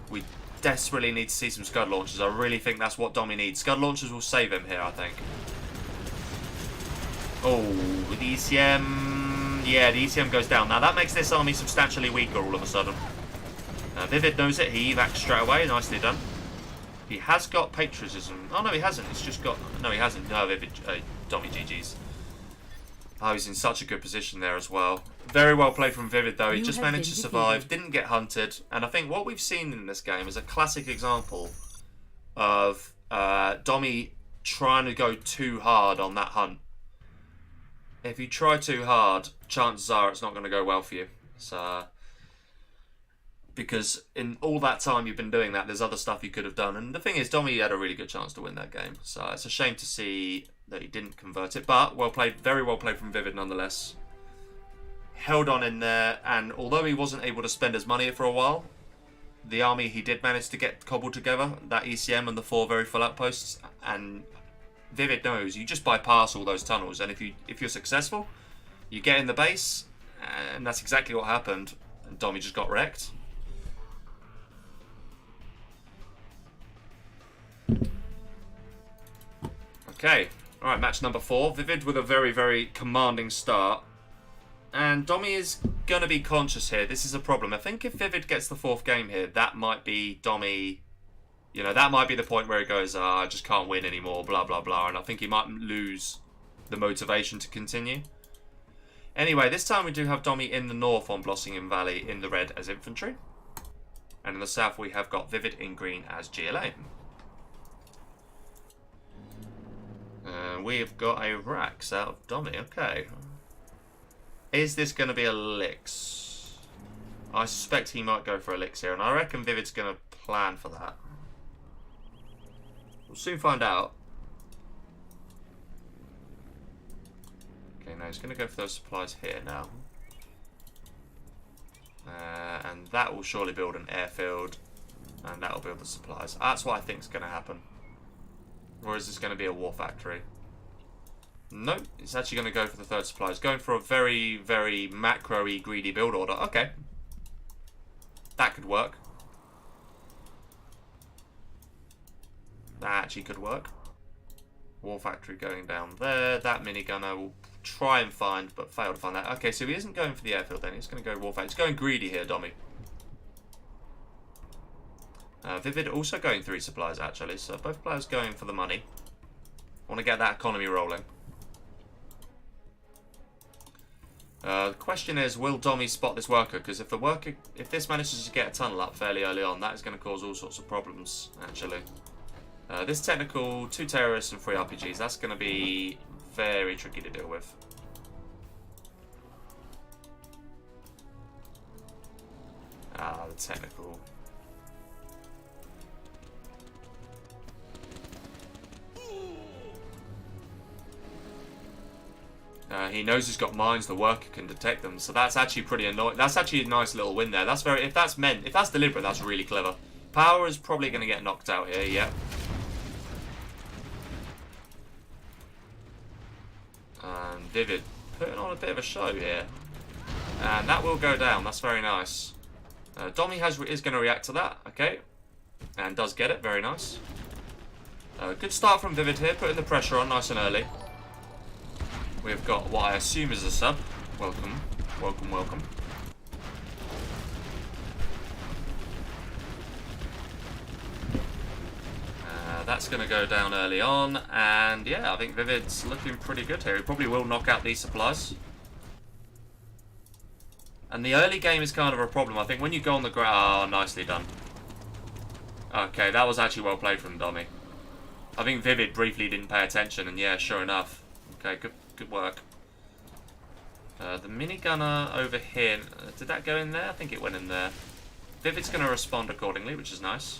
We desperately need to see some Scud launchers. I really think that's what Domi needs. Scud launchers will save him here, I think. Oh, the ECM... Yeah, the ECM goes down. Now, that makes this army substantially weaker all of a sudden. ViViD knows it. He evacs straight away. Nicely done. He has got patriotism. Oh, no, he hasn't. He's just got... No, he hasn't. No, ViViD... Domi GG's. Oh, he's in such a good position there as well. Very well played from ViViD, though. He just managed to survive, didn't get hunted. And I think what we've seen in this game is a classic example of Domi trying to go too hard on that hunt. If you try too hard, chances are it's not going to go well for you. So, because in all that time you've been doing that, there's other stuff you could have done. And the thing is, Domi had a really good chance to win that game. So it's a shame to see that he didn't convert it. But well played, very well played from ViViD nonetheless. Held on in there, and although he wasn't able to spend his money for a while, the army he did manage to get cobbled together, that ECM and the 4 very full outposts, and ViViD knows you just bypass all those tunnels, and if you're successful, you get in the base, and that's exactly what happened. And Domi just got wrecked. Okay, alright, match number 4. ViViD with a very, very commanding start. And Domi is going to be conscious here. This is a problem. I think if ViViD gets the 4th game here, that might be Domi... You know, that might be the point where he goes, I just can't win anymore, blah, blah, blah. And I think he might lose the motivation to continue. Anyway, this time we do have Domi in the north on Blossoming Valley in the red as infantry. And in the south we have got ViViD in green as GLA. We have got a Rax out of Domi. Okay. Is this going to be a Lix? I suspect he might go for a Lix here, and I reckon ViVid's going to plan for that. We'll soon find out. Okay, no, he's going to go for those supplies here now. And that will surely build an airfield, and that will build the supplies. That's what I think is going to happen. Or is this going to be a war factory? Nope, it's actually going to go for the 3rd supply. It's going for a very, very macro-y greedy build order. Okay. That could work. That actually could work. War factory going down there. That minigunner will try and find, but fail to find that. Okay, so he isn't going for the airfield then. He's going to go war factory. He's going greedy here, Domi. ViViD also going 3 supplies, actually. So both players going for the money. Want to get that economy rolling. The question is, will Domi spot this worker? Because if this manages to get a tunnel up fairly early on, that is going to cause all sorts of problems, actually. This technical, 2 terrorists and 3 RPGs, that's going to be very tricky to deal with. Ah, the technical. He knows he's got mines, the worker can detect them, so that's actually pretty annoying. That's actually a nice little win there. That's very, if that's deliberate, that's really clever. Power is probably going to get knocked out here, yeah. And ViViD putting on a bit of a show here. And that will go down, that's very nice. Domi is going to react to that, okay. And does get it, very nice. Good start from ViViD here, putting the pressure on nice and early. We've got what I assume is a sub. Welcome, welcome, welcome. That's going to go down early on, and yeah, I think ViViD's looking pretty good here. He probably will knock out these supplies. And the early game is kind of a problem. I think when you go on the ground... Oh, nicely done. Okay, that was actually well played from Domi. I think ViViD briefly didn't pay attention, and yeah, sure enough. Okay, good work. The minigunner over here, did that go in there? I think it went in there. ViViD's going to respond accordingly, which is nice.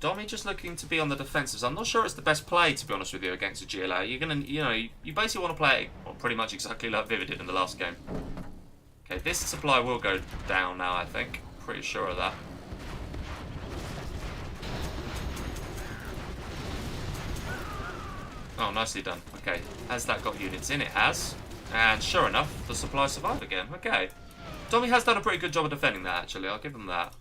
Domi just looking to be on the defensives. I'm not sure it's the best play, to be honest with you, against a GLA. You're gonna, you basically want to play it pretty much exactly like ViViD did in the last game. Okay, this supply will go down now, I think. Pretty sure of that. Oh, nicely done. Okay, has that got units in? It has. And sure enough, the supplies survive again. Okay. Domi has done a pretty good job of defending that, actually. I'll give him that.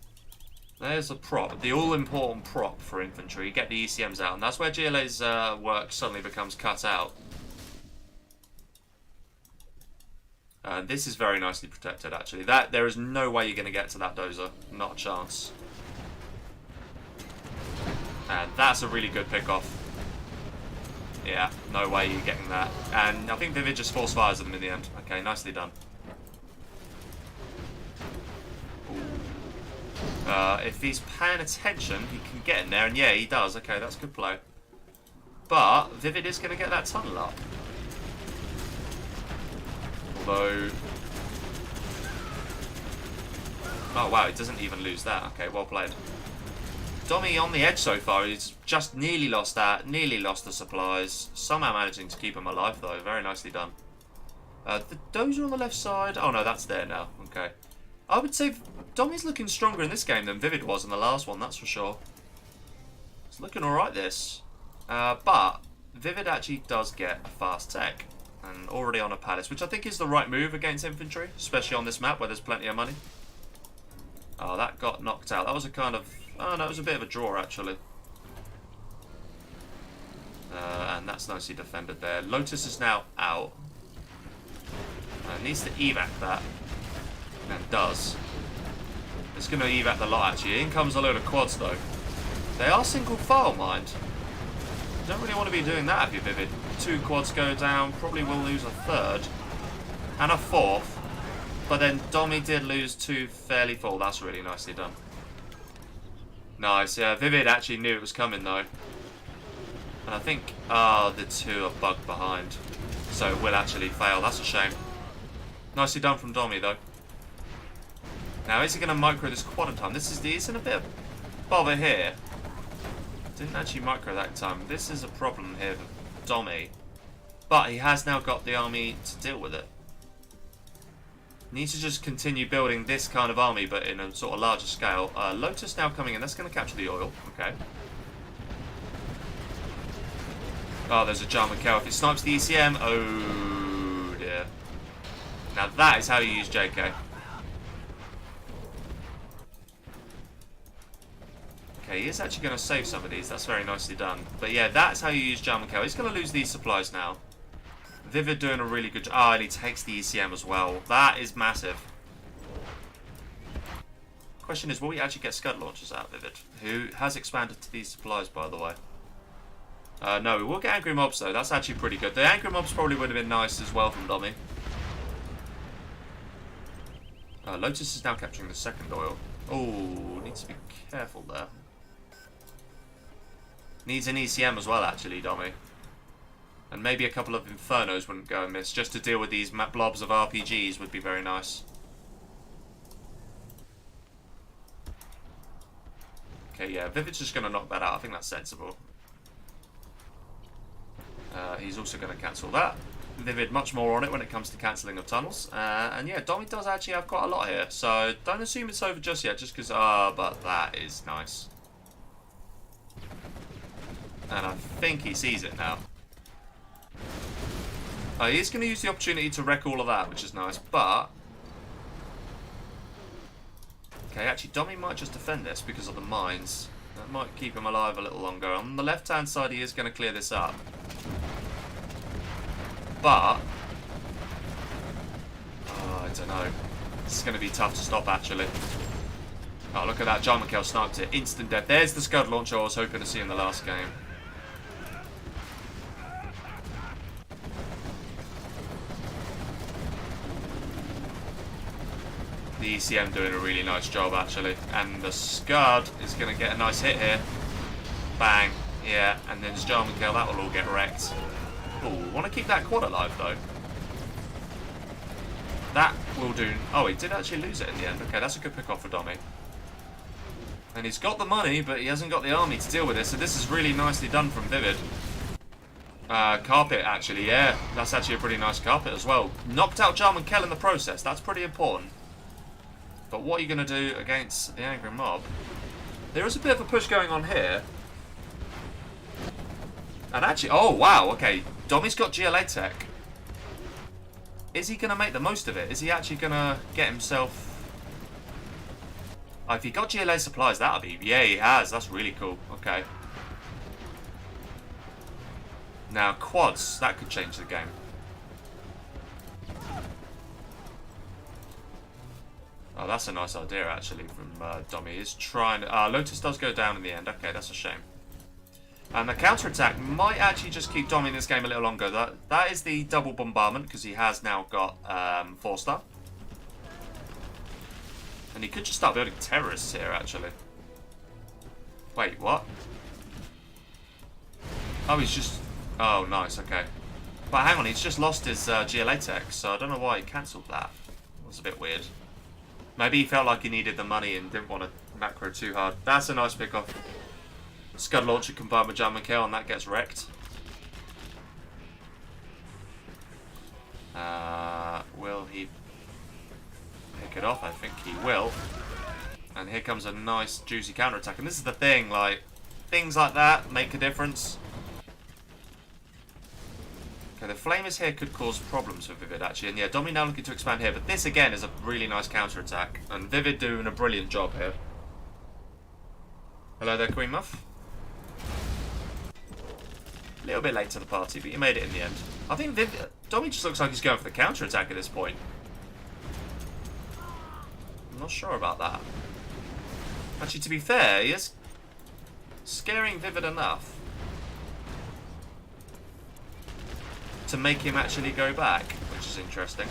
There's a prop. The all-important prop for infantry. Get the ECMs out. And that's where GLA's work suddenly becomes cut out. This is very nicely protected, actually. There is no way you're going to get to that dozer. Not a chance. And that's a really good pick-off. Yeah, no way you're getting that. And I think ViViD just force fires them in the end. Okay, nicely done. If he's paying attention, he can get in there. And yeah, he does. Okay, that's good play. But ViViD is going to get that tunnel up. Although... Oh, wow, he doesn't even lose that. Okay, well played. Domi on the edge so far. He's just nearly lost that. Nearly lost the supplies. Somehow managing to keep him alive, though. Very nicely done. The dozer on the left side. Oh, no, that's there now. Okay. I would say Domi's looking stronger in this game than ViViD was in the last one, that's for sure. It's looking alright, this. But ViViD actually does get a fast tech. And already on a palace, which I think is the right move against infantry, especially on this map where there's plenty of money. Oh, that got knocked out. That was a kind of... Oh, no, it was a bit of a draw, actually. And that's nicely defended there. Lotus is now out. Needs to evac that. And does. It's going to evac the lot, actually. In comes a load of quads, though. They are single file, mind. You don't really want to be doing that if you're ViViD. 2 quads go down. Probably will lose a third. And a fourth. But then Domi did lose 2 fairly full. That's really nicely done. Nice, yeah. ViViD actually knew it was coming, though. And I think, the 2 are bugged behind. So it will actually fail. That's a shame. Nicely done from Domi, though. Now, is he going to micro this quad in time? He's in a bit of bother here. Didn't actually micro that time. This is a problem here for Domi. But he has now got the army to deal with it. Needs to just continue building this kind of army, but in a sort of larger scale. Lotus now coming in. That's going to capture the oil. Okay. Oh, there's a Jarman kill. If it snipes the ECM, oh dear. Now that is how you use JK. Okay, he is actually going to save some of these. That's very nicely done. But yeah, that's how you use Jarman kill. He's going to lose these supplies now. ViViD doing a really good job. Oh, and he takes the ECM as well. That is massive. Question is, will we actually get Scud launchers out of ViViD? Who has expanded to these supplies, by the way. No, we will get Angry Mobs, though. That's actually pretty good. The Angry Mobs probably would have been nice as well from Domi. Lotus is now capturing the second oil. Oh, needs to be careful there. Needs an ECM as well, actually, Domi. And maybe a couple of Infernos wouldn't go amiss. Just to deal with these blobs of RPGs would be very nice. Okay, yeah, ViViD's just going to knock that out. I think that's sensible. He's also going to cancel that. ViViD much more on it when it comes to cancelling of tunnels. And yeah, Domi does actually have quite a lot here. So don't assume it's over just yet, just because... but that is nice. And I think he sees it now. He's going to use the opportunity to wreck all of that, which is nice, but... Okay, actually, Domi might just defend this because of the mines. That might keep him alive a little longer. On the left-hand side, he is going to clear this up. But... Oh, I don't know. This is going to be tough to stop, actually. Oh, look at that. Jarman kill sniped it. Instant death. There's the Scud launcher I was hoping to see in the last game. The ECM doing a really nice job, actually. And the Scud is going to get a nice hit here. Bang. Yeah, and then his Jarman kill, that will all get wrecked. Oh, want to keep that quad alive, though. That will do... Oh, he did actually lose it in the end. Okay, that's a good pick-off for Domi. And he's got the money, but he hasn't got the army to deal with it. So this is really nicely done from ViViD. Carpet, actually, yeah. That's actually a pretty nice carpet as well. Knocked out Jarman kill in the process. That's pretty important. But what are you going to do against the Angry Mob? There is a bit of a push going on here. And actually, oh wow, okay. Domi's got GLA tech. Is he going to make the most of it? Is he actually going to get himself... Oh, if he got GLA supplies, that'll be... Yeah, he has. That's really cool. Okay. Now, quads. That could change the game. Oh, that's a nice idea, actually, from Domi. He's trying... Lotus does go down in the end. Okay, that's a shame. And the counter-attack might actually just keep Domi in this game a little longer. That is the double bombardment, because he has now got 4-star. And he could just start building terrorists here, actually. Wait, what? Oh, he's just... Oh, nice, okay. But hang on, he's just lost his GLA tech, so I don't know why he cancelled that. It was a bit weird. Maybe he felt like he needed the money and didn't want to macro too hard. That's a nice pick-off. Scud launcher combined with jam and kill, and that gets wrecked. Will he pick it off? I think he will. And here comes a nice juicy counter-attack. And this is the thing, like, things like that make a difference. Okay, the flamers here could cause problems for ViViD, actually. And yeah, Domi now looking to expand here. But this, again, is a really nice counter-attack. And ViViD doing a brilliant job here. Hello there, Queen Muff. A little bit late to the party, but you made it in the end. I think Domi just looks like he's going for the counter-attack at this point. I'm not sure about that. Actually, to be fair, he is scaring ViViD enough to make him actually go back, which is interesting.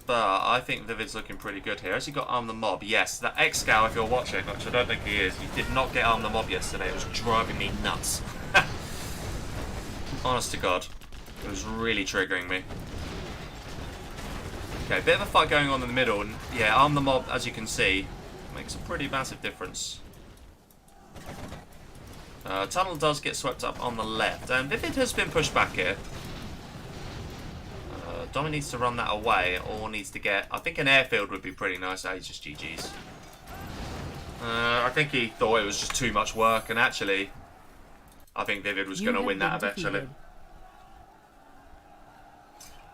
But I think ViViD's looking pretty good here. Has he got Arm the Mob? Yes. That X-Scow, if you're watching, which I don't think he is, he did not get Arm the Mob yesterday. It was driving me nuts. Honest to God. It was really triggering me. Okay, bit of a fight going on in the middle. And yeah, Arm the Mob, as you can see, makes a pretty massive difference. Tunnel does get swept up on the left. And ViViD has been pushed back here. Domi needs to run that away, or needs to get... I think an airfield would be pretty nice. He's just GG's. I think he thought it was just too much work, and actually, I think ViViD was going to win that eventually.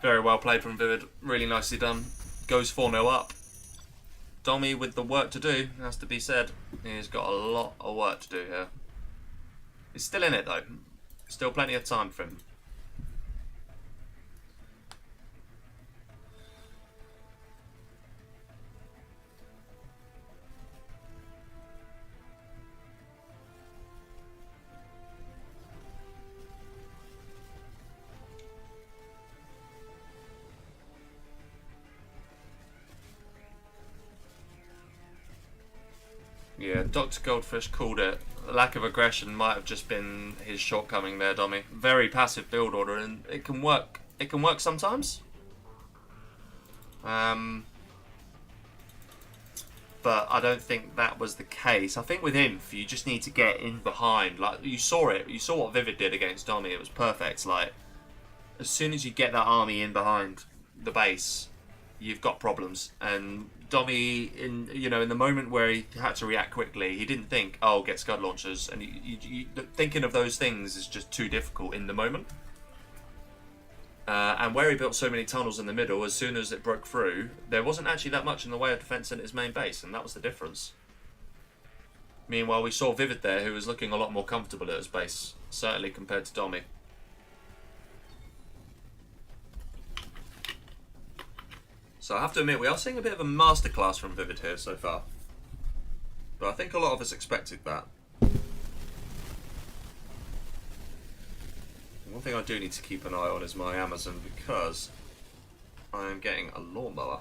Very well played from ViViD. Really nicely done. Goes 4-0 up. Domi with the work to do, has to be said. He's got a lot of work to do here. He's still in it, though. Still plenty of time for him. Yeah, Dr. Goldfish called it. Lack of aggression might have just been his shortcoming there, Domi. Very passive build order, and it can work. It can work sometimes. But I don't think that was the case. I think with Inf, you just need to get in behind. Like, you saw it. You saw what ViViD did against Domi. It was perfect. Like, as soon as you get that army in behind the base, you've got problems. And Domi, in the moment where he had to react quickly, he didn't think, oh, get Scud launchers. And thinking of those things is just too difficult in the moment. And where he built so many tunnels in the middle, as soon as it broke through, there wasn't actually that much in the way of defence in his main base, and that was the difference. Meanwhile, we saw ViViD there, who was looking a lot more comfortable at his base, certainly compared to Domi. So I have to admit, we are seeing a bit of a masterclass from ViViD here so far. But I think a lot of us expected that. One thing I do need to keep an eye on is my Amazon, because I am getting a lawnmower.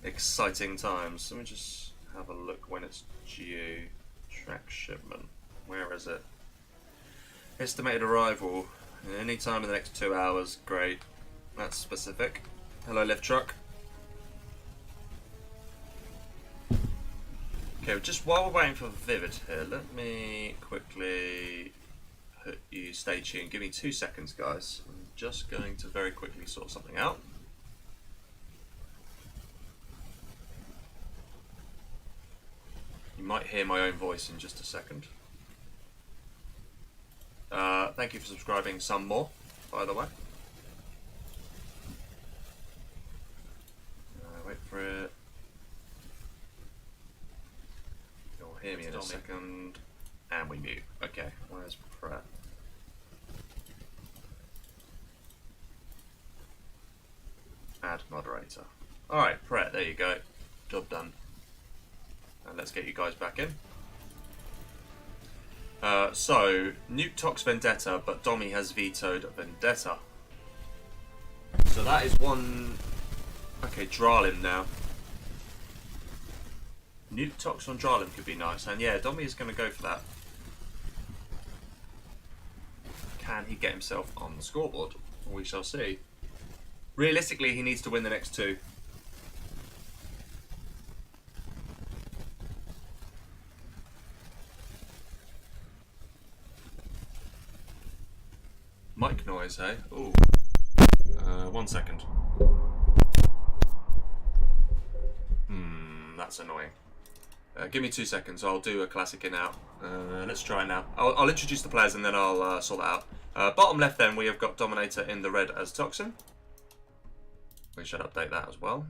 Exciting times. Let me just have a look when it's due. Track shipment. Where is it? Estimated arrival. Any time in the next 2 hours. Great. That's specific. Hello, lift truck. Okay, just while we're waiting for ViViD here, let me quickly put you stay tuned. Give me 2 seconds, guys. I'm just going to very quickly sort something out. You might hear my own voice in just a second. Thank you for subscribing some more, by the way. Wait for it. You'll hear me in a second. And we mute. Okay, where's Brett? Add moderator. Alright, Brett, there you go. Job done. And let's get you guys back in. So, Nuke talks Vendetta, but Domi has vetoed Vendetta. So that is one... Okay, Dralin now. Nuke talks on Dralin could be nice, and yeah, Domi is going to go for that. Can he get himself on the scoreboard? We shall see. Realistically, he needs to win the next two. Mic noise, hey? Ooh. 1 second. That's annoying. Give me 2 seconds, I'll do a classic in out. Let's try it now. I'll introduce the players and then I'll sort that out. Bottom left then, we have got Dominator in the red as Toxin. We should update that as well.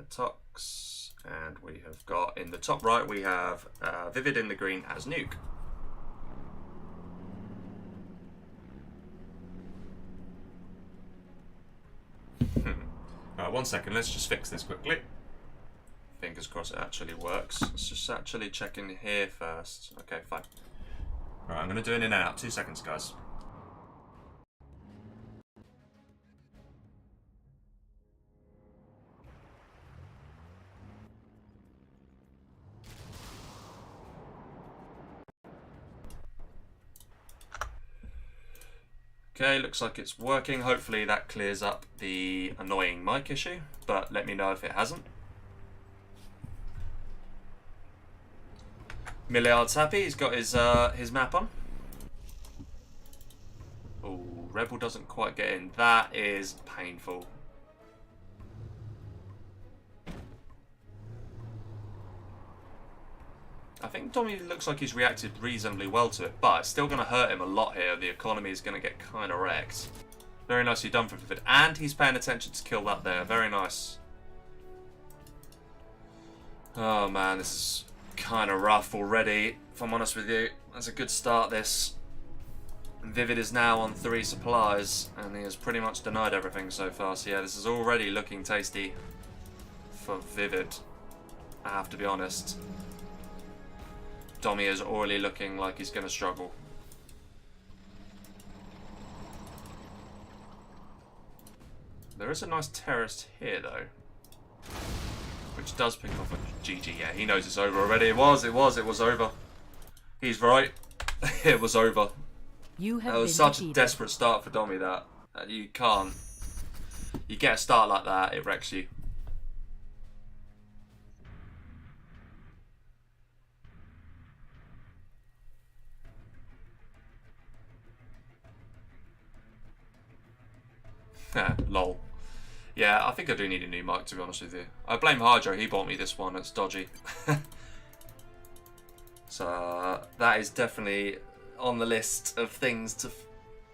Tox. And we have got, in the top right, we have ViViD in the green as Nuke. 1 second, let's just fix this quickly. Fingers crossed it actually works. Let's just actually check in here first. Okay, fine. Right, I'm going to do an in and out. 2 seconds, guys. Okay, looks like it's working. Hopefully that clears up the annoying mic issue, but let me know if it hasn't. Milliard's happy, he's got his map on. Oh, Rebel doesn't quite get in. That is painful. I think Tommy looks like he's reacted reasonably well to it, but it's still going to hurt him a lot here. The economy is going to get kind of wrecked. Very nicely done for ViViD. And he's paying attention to kill that there. Very nice. Oh man, this is kind of rough already, if I'm honest with you. That's a good start, this. ViViD is now on 3 supplies, and he has pretty much denied everything so far. So yeah, this is already looking tasty for ViViD, I have to be honest. Domi is already looking like he's going to struggle. There is a nice terrorist here, though, which does pick off a GG. Yeah, he knows it's over already. It was over. He's right. It was over. That was such a desperate start for Domi, that. You can't. You get a start like that, it wrecks you. Lol. Yeah, I think I do need a new mic, to be honest with you. I blame Hydro, he bought me this one, it's dodgy. So that is definitely on the list of things to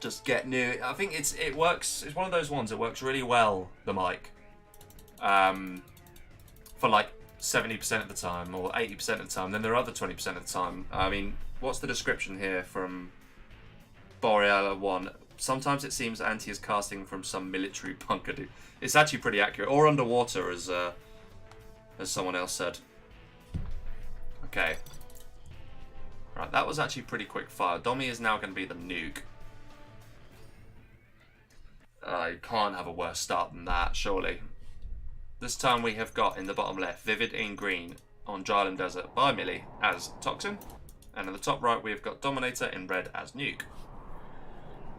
just get new. I think it works, it's one of those ones that works really well, the mic. For like 70% of the time, or 80% of the time, then there are other 20% of the time. I mean, what's the description here from Boreala1? Sometimes it seems Anti is casting from some military bunker. It's actually pretty accurate. Or underwater, as someone else said. Okay. Right, that was actually pretty quick fire. Domi is now going to be the nuke. You can't have a worse start than that, surely. This time we have got, in the bottom left, ViViD in green on Dryland Desert by Millie as Toxin. And in the top right we have got Dominator in red as Nuke.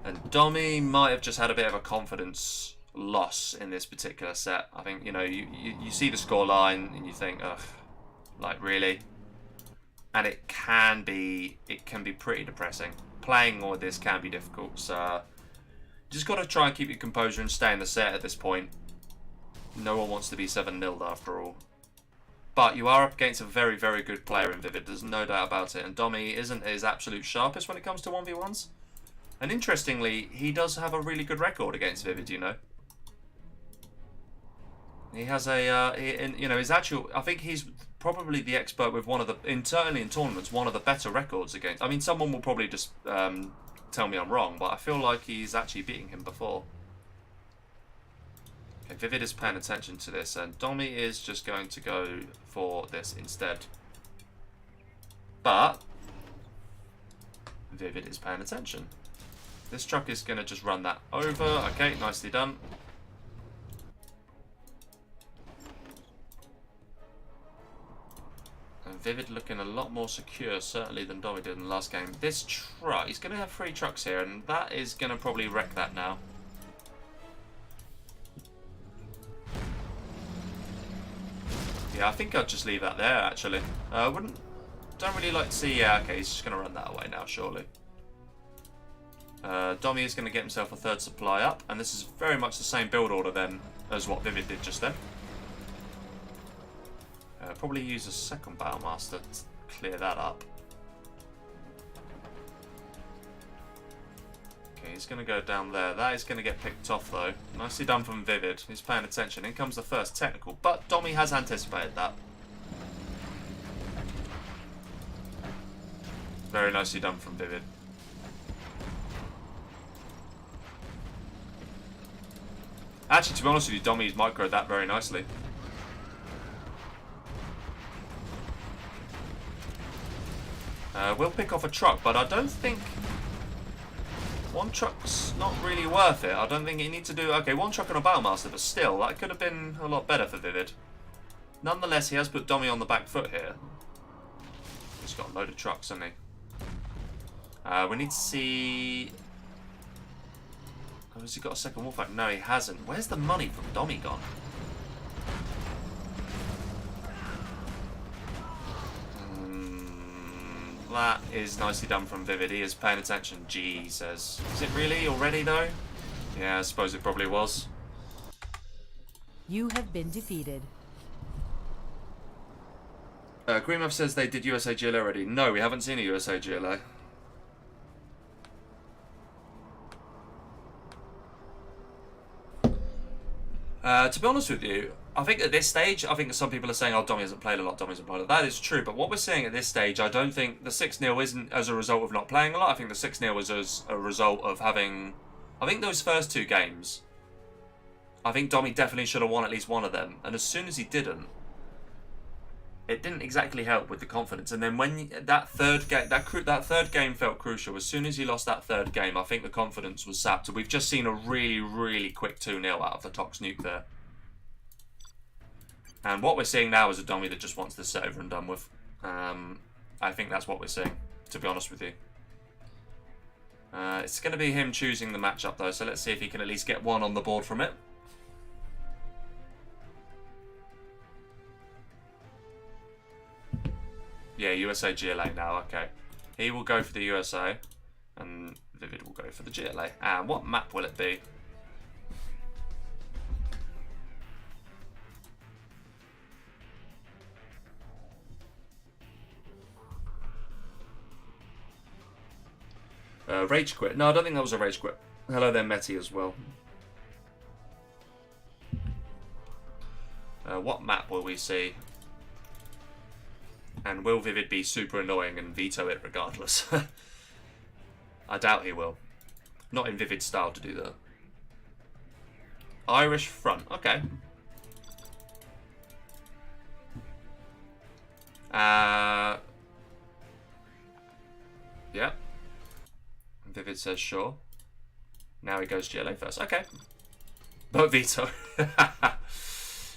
And Domi might have just had a bit of a confidence loss in this particular set. I think, you know, you see the score line and you think, ugh, like really? And it can be pretty depressing. Playing all of this can be difficult, so just got to try and keep your composure and stay in the set at this point. No one wants to be 7-0'd after all. But you are up against a very, very good player in ViViD. There's no doubt about it. And Domi isn't his absolute sharpest when it comes to 1v1s. And interestingly, he does have a really good record against ViViD, you know. He has a, his actual, I think he's probably the expert with one of the, internally in tournaments, one of the better records against. I mean, someone will probably just tell me I'm wrong, but I feel like he's actually beating him before. Okay, ViViD is paying attention to this, and Domi is just going to go for this instead. But ViViD is paying attention. This truck is going to just run that over. Okay, nicely done. And ViViD looking a lot more secure, certainly, than Domi did in the last game. This truck, he's going to have 3 trucks here, and that is going to probably wreck that now. Yeah, I think I'd just leave that there, actually. Don't really like to see... Yeah, okay, he's just going to run that away now, surely. Domi is going to get himself a 3rd supply up, and this is very much the same build order then as what ViViD did just then. Probably use a 2nd Battlemaster to clear that up. Okay, he's going to go down there. That is going to get picked off, though. Nicely done from ViViD. He's paying attention. In comes the 1st technical, but Domi has anticipated that. Very nicely done from ViViD. Actually, to be honest with you, Domi's microed that very nicely. We'll pick off a truck, but I don't think... 1 truck's not really worth it. I don't think you need to do... Okay, 1 truck and a Battlemaster, but still, that could have been a lot better for ViViD. Nonetheless, he has put Domi on the back foot here. He's got a load of trucks, hasn't he? We need to see... Oh, has he got a 2nd Wolfpack? No, he hasn't. Where's the money from Domi gone? That is nicely done from ViViD. He is paying attention. G, he says. Is it really already, though? Yeah, I suppose it probably was. You have been defeated. Greenmuff says they did USA GLA already. No, we haven't seen a USA GLA. To be honest with you, I think at this stage, I think some people are saying, oh, Domi hasn't played a lot, Domi hasn't played a lot. That is true, but what we're seeing at this stage, I don't think the 6-0 isn't as a result of not playing a lot. I think the 6-0 was as a result of having... I think those first 2 games, I think Domi definitely should have won at least one of them. And as soon as he didn't, it didn't exactly help with the confidence. And then when that third game felt crucial. As soon as he lost that 3rd game, I think the confidence was sapped. So we've just seen a really, really quick 2-0 out of the Tox Nuke there. And what we're seeing now is a Domi that just wants this set over and done with. I think that's what we're seeing, to be honest with you. It's going to be him choosing the matchup, though, so let's see if he can at least get 1 on the board from it. Yeah, USA GLA now, okay. He will go for the USA, and ViViD will go for the GLA. And what map will it be? Rage quit. No, I don't think that was a rage quit. Hello there, Meti, as well. What map will we see? And will ViViD be super annoying and veto it regardless? I doubt he will. Not in ViViD style to do that. Irish front. Okay. Yeah. ViViD says sure. Now he goes GLA first. Okay. But veto.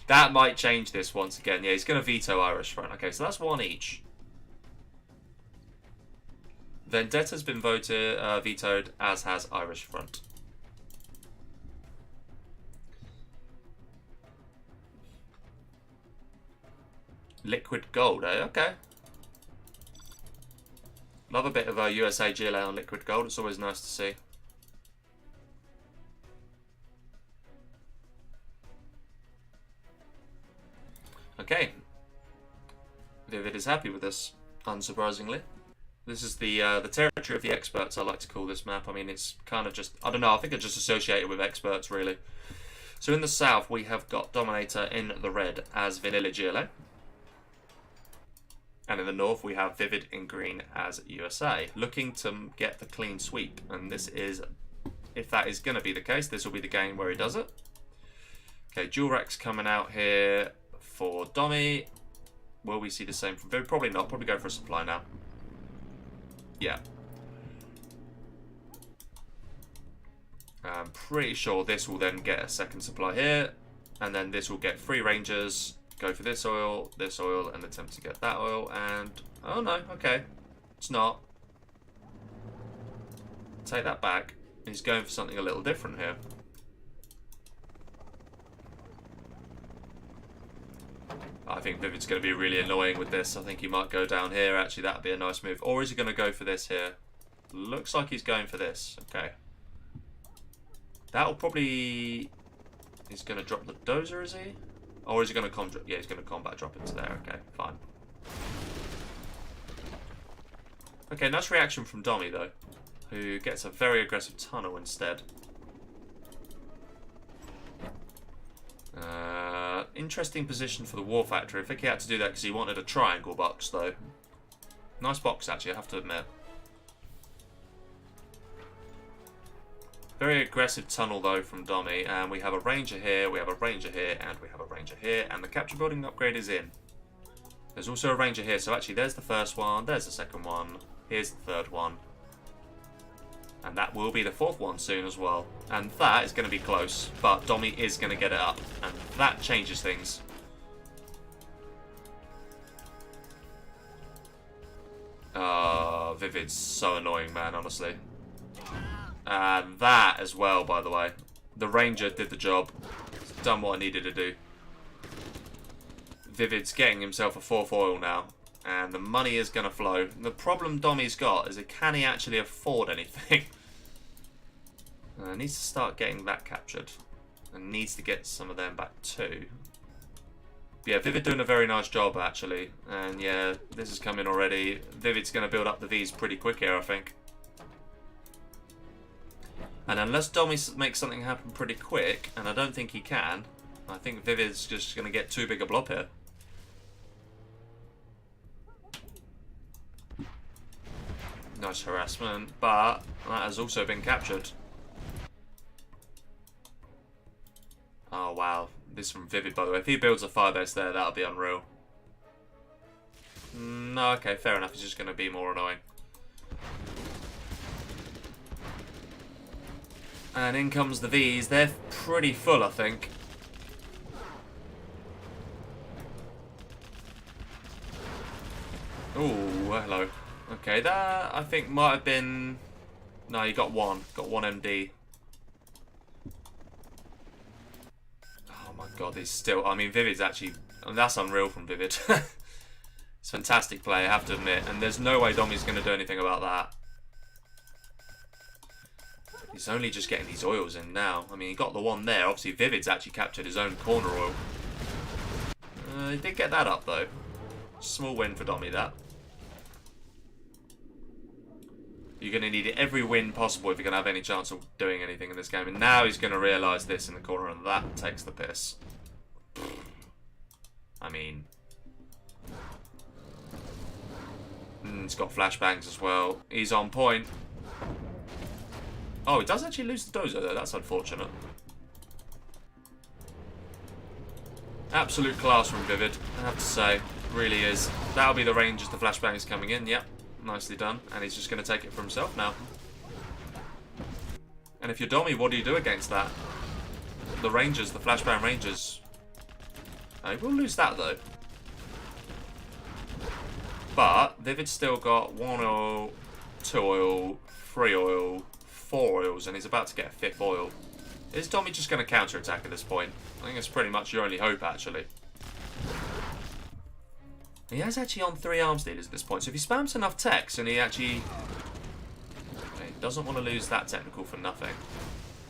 That might change this once again. Yeah, he's going to veto Irish front. Okay, so that's 1 each. Vendetta's been vetoed, as has Irish front. Liquid gold, eh? Okay. Love a bit of USA GLA on liquid gold. It's always nice to see. Okay. ViViD is happy with this, unsurprisingly. This is the territory of the experts, I like to call this map. I mean, it's kind of just, I don't know, I think it's just associated with experts, really. So in the south, we have got DoMiNaToR in the red as Vanilla Gile. And in the north, we have ViViD in green as USA, looking to get the clean sweep. And this is, if that is going to be the case, this will be the game where he does it. Okay, Dual Rex coming out here for Domi. Will we see the same from ViViD? Probably not. Probably go for a supply now. Yeah. I'm pretty sure this will then get a second supply here. And then this will get 3 Rangers. Go for this oil, and attempt to get that oil. And, oh no, okay. It's not. Take that back. He's going for something a little different here. I think ViViD's going to be really annoying with this. I think he might go down here. Actually, that would be a nice move. Or is he going to go for this here? Looks like he's going for this. Okay. That'll probably... He's going to drop the dozer, is he? Or is he going to... Yeah, he's going to combat drop into there. Okay, fine. Okay, nice reaction from Domi, though. Who gets a very aggressive tunnel instead. Interesting position for the War Factory. I think he had to do that because he wanted a triangle box, though. Nice box, actually, I have to admit. Very aggressive tunnel, though, from Domi. And we have a Ranger here, we have a Ranger here, and we have a Ranger here. And the capture building upgrade is in. There's also a Ranger here. So, actually, there's the first one, there's the second one, here's the third one. And that will be the 4th one soon as well. And that is going to be close. But Domi is going to get it up. And that changes things. ViViD's so annoying, man, honestly. And that as well, by the way. The Ranger did the job. Done what I needed to do. ViViD's getting himself a 4th oil now. And the money is going to flow. The problem Domi's got is can he actually afford anything? Needs to start getting that captured. And needs to get some of them back too. But yeah, ViViD doing a very nice job actually. And yeah, this is coming already. ViViD's going to build up the Vs pretty quick here, I think. And unless Domi makes something happen pretty quick, and I don't think he can, I think ViViD's just going to get too big a blob here. Nice harassment, but that has also been captured. Oh wow, this from ViViD, by the way. If he builds a 5S there, that'll be unreal. No, okay, fair enough. He's just going to be more annoying. And in comes the Vs. They're pretty full, I think. Ooh, hello. Okay, that I think might have been... No, you got one. Got one MD. Oh my god, these still... I mean, ViViD's actually... I mean, that's unreal from ViViD. It's a fantastic play, I have to admit. And there's no way Domi's going to do anything about that. He's only just getting these oils in now. I mean, he got the one there. Obviously, ViViD's actually captured his own corner oil. He did get that up, though. Small win for Domi, that. You're going to need every win possible if you're going to have any chance of doing anything in this game. And now he's going to realise this in the corner, and that takes the piss. I mean... he's got flashbangs as well. He's on point. Oh, he does actually lose the dozer, though. That's unfortunate. Absolute class from ViViD, I have to say. Really is. That'll be the range as the flashbang is coming in. Yep. Nicely done. And he's just going to take it for himself now. And if you're Domi, what do you do against that? The Rangers, the flashbang Rangers. He will lose that, though. But ViViD's still got 1 oil, 2 oil, 3 oil, 4 oils, and he's about to get a 5th oil. Is Domi just going to counter-attack at this point? I think it's pretty much your only hope, actually. He has actually on 3 arms dealers at this point, so if he spams enough techs and he actually... Okay, he doesn't want to lose that technical for nothing.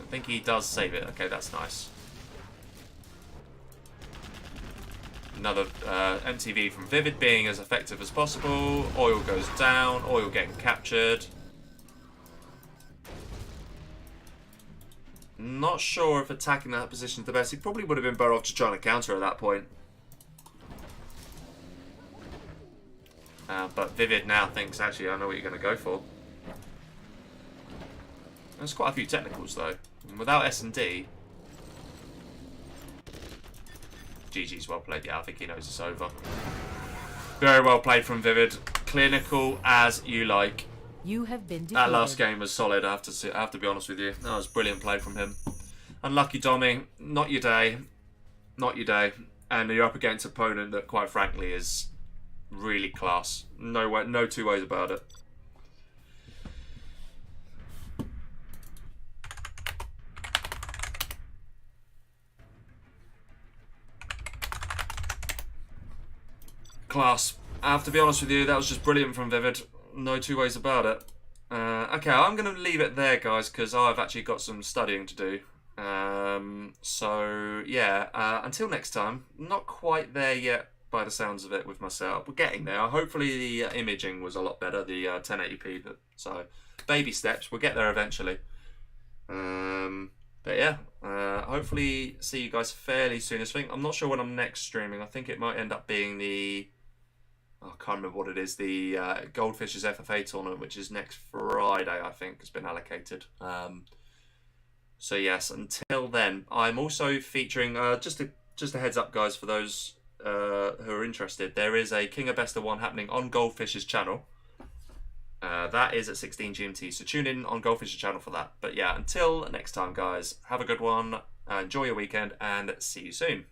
I think he does save it. Okay, that's nice. Another MTV from ViViD being as effective as possible. Oil goes down. Oil getting captured. Not sure if attacking that position is the best. He probably would have been better off just trying to counter at that point. But ViViD now thinks, actually, I know what you're going to go for. There's quite a few technicals, though. And without S&D... GG's well played. Yeah, I think he knows it's over. Very well played from ViViD. Clinical as you like. You have been defeated. That last game was solid, I have to be honest with you. That was brilliant play from him. Unlucky Domi, not your day. Not your day. And you're up against an opponent that, quite frankly, is really class. No two ways about it. Class. I have to be honest with you, that was just brilliant from ViViD. No two ways about it. Okay, I'm going to leave it there, guys, because I've actually got some studying to do. So, yeah, until next time. Not quite there yet, by the sounds of it, with my setup. We're getting there. Hopefully the imaging was a lot better, the 1080p. So, baby steps. We'll get there eventually. But yeah, hopefully see you guys fairly soon. I'm not sure when I'm next streaming. I think it might end up being the... I can't remember what it is. The Goldfish's FFA tournament, which is next Friday, I think, has been allocated. So yes, until then, I'm also featuring just a heads up, guys, for those who are interested. There is a King of Best of One happening on Goldfish's channel. That is at 16 GMT, so tune in on Goldfish's channel for that. But yeah, until next time, guys, have a good one. Enjoy your weekend, and see you soon.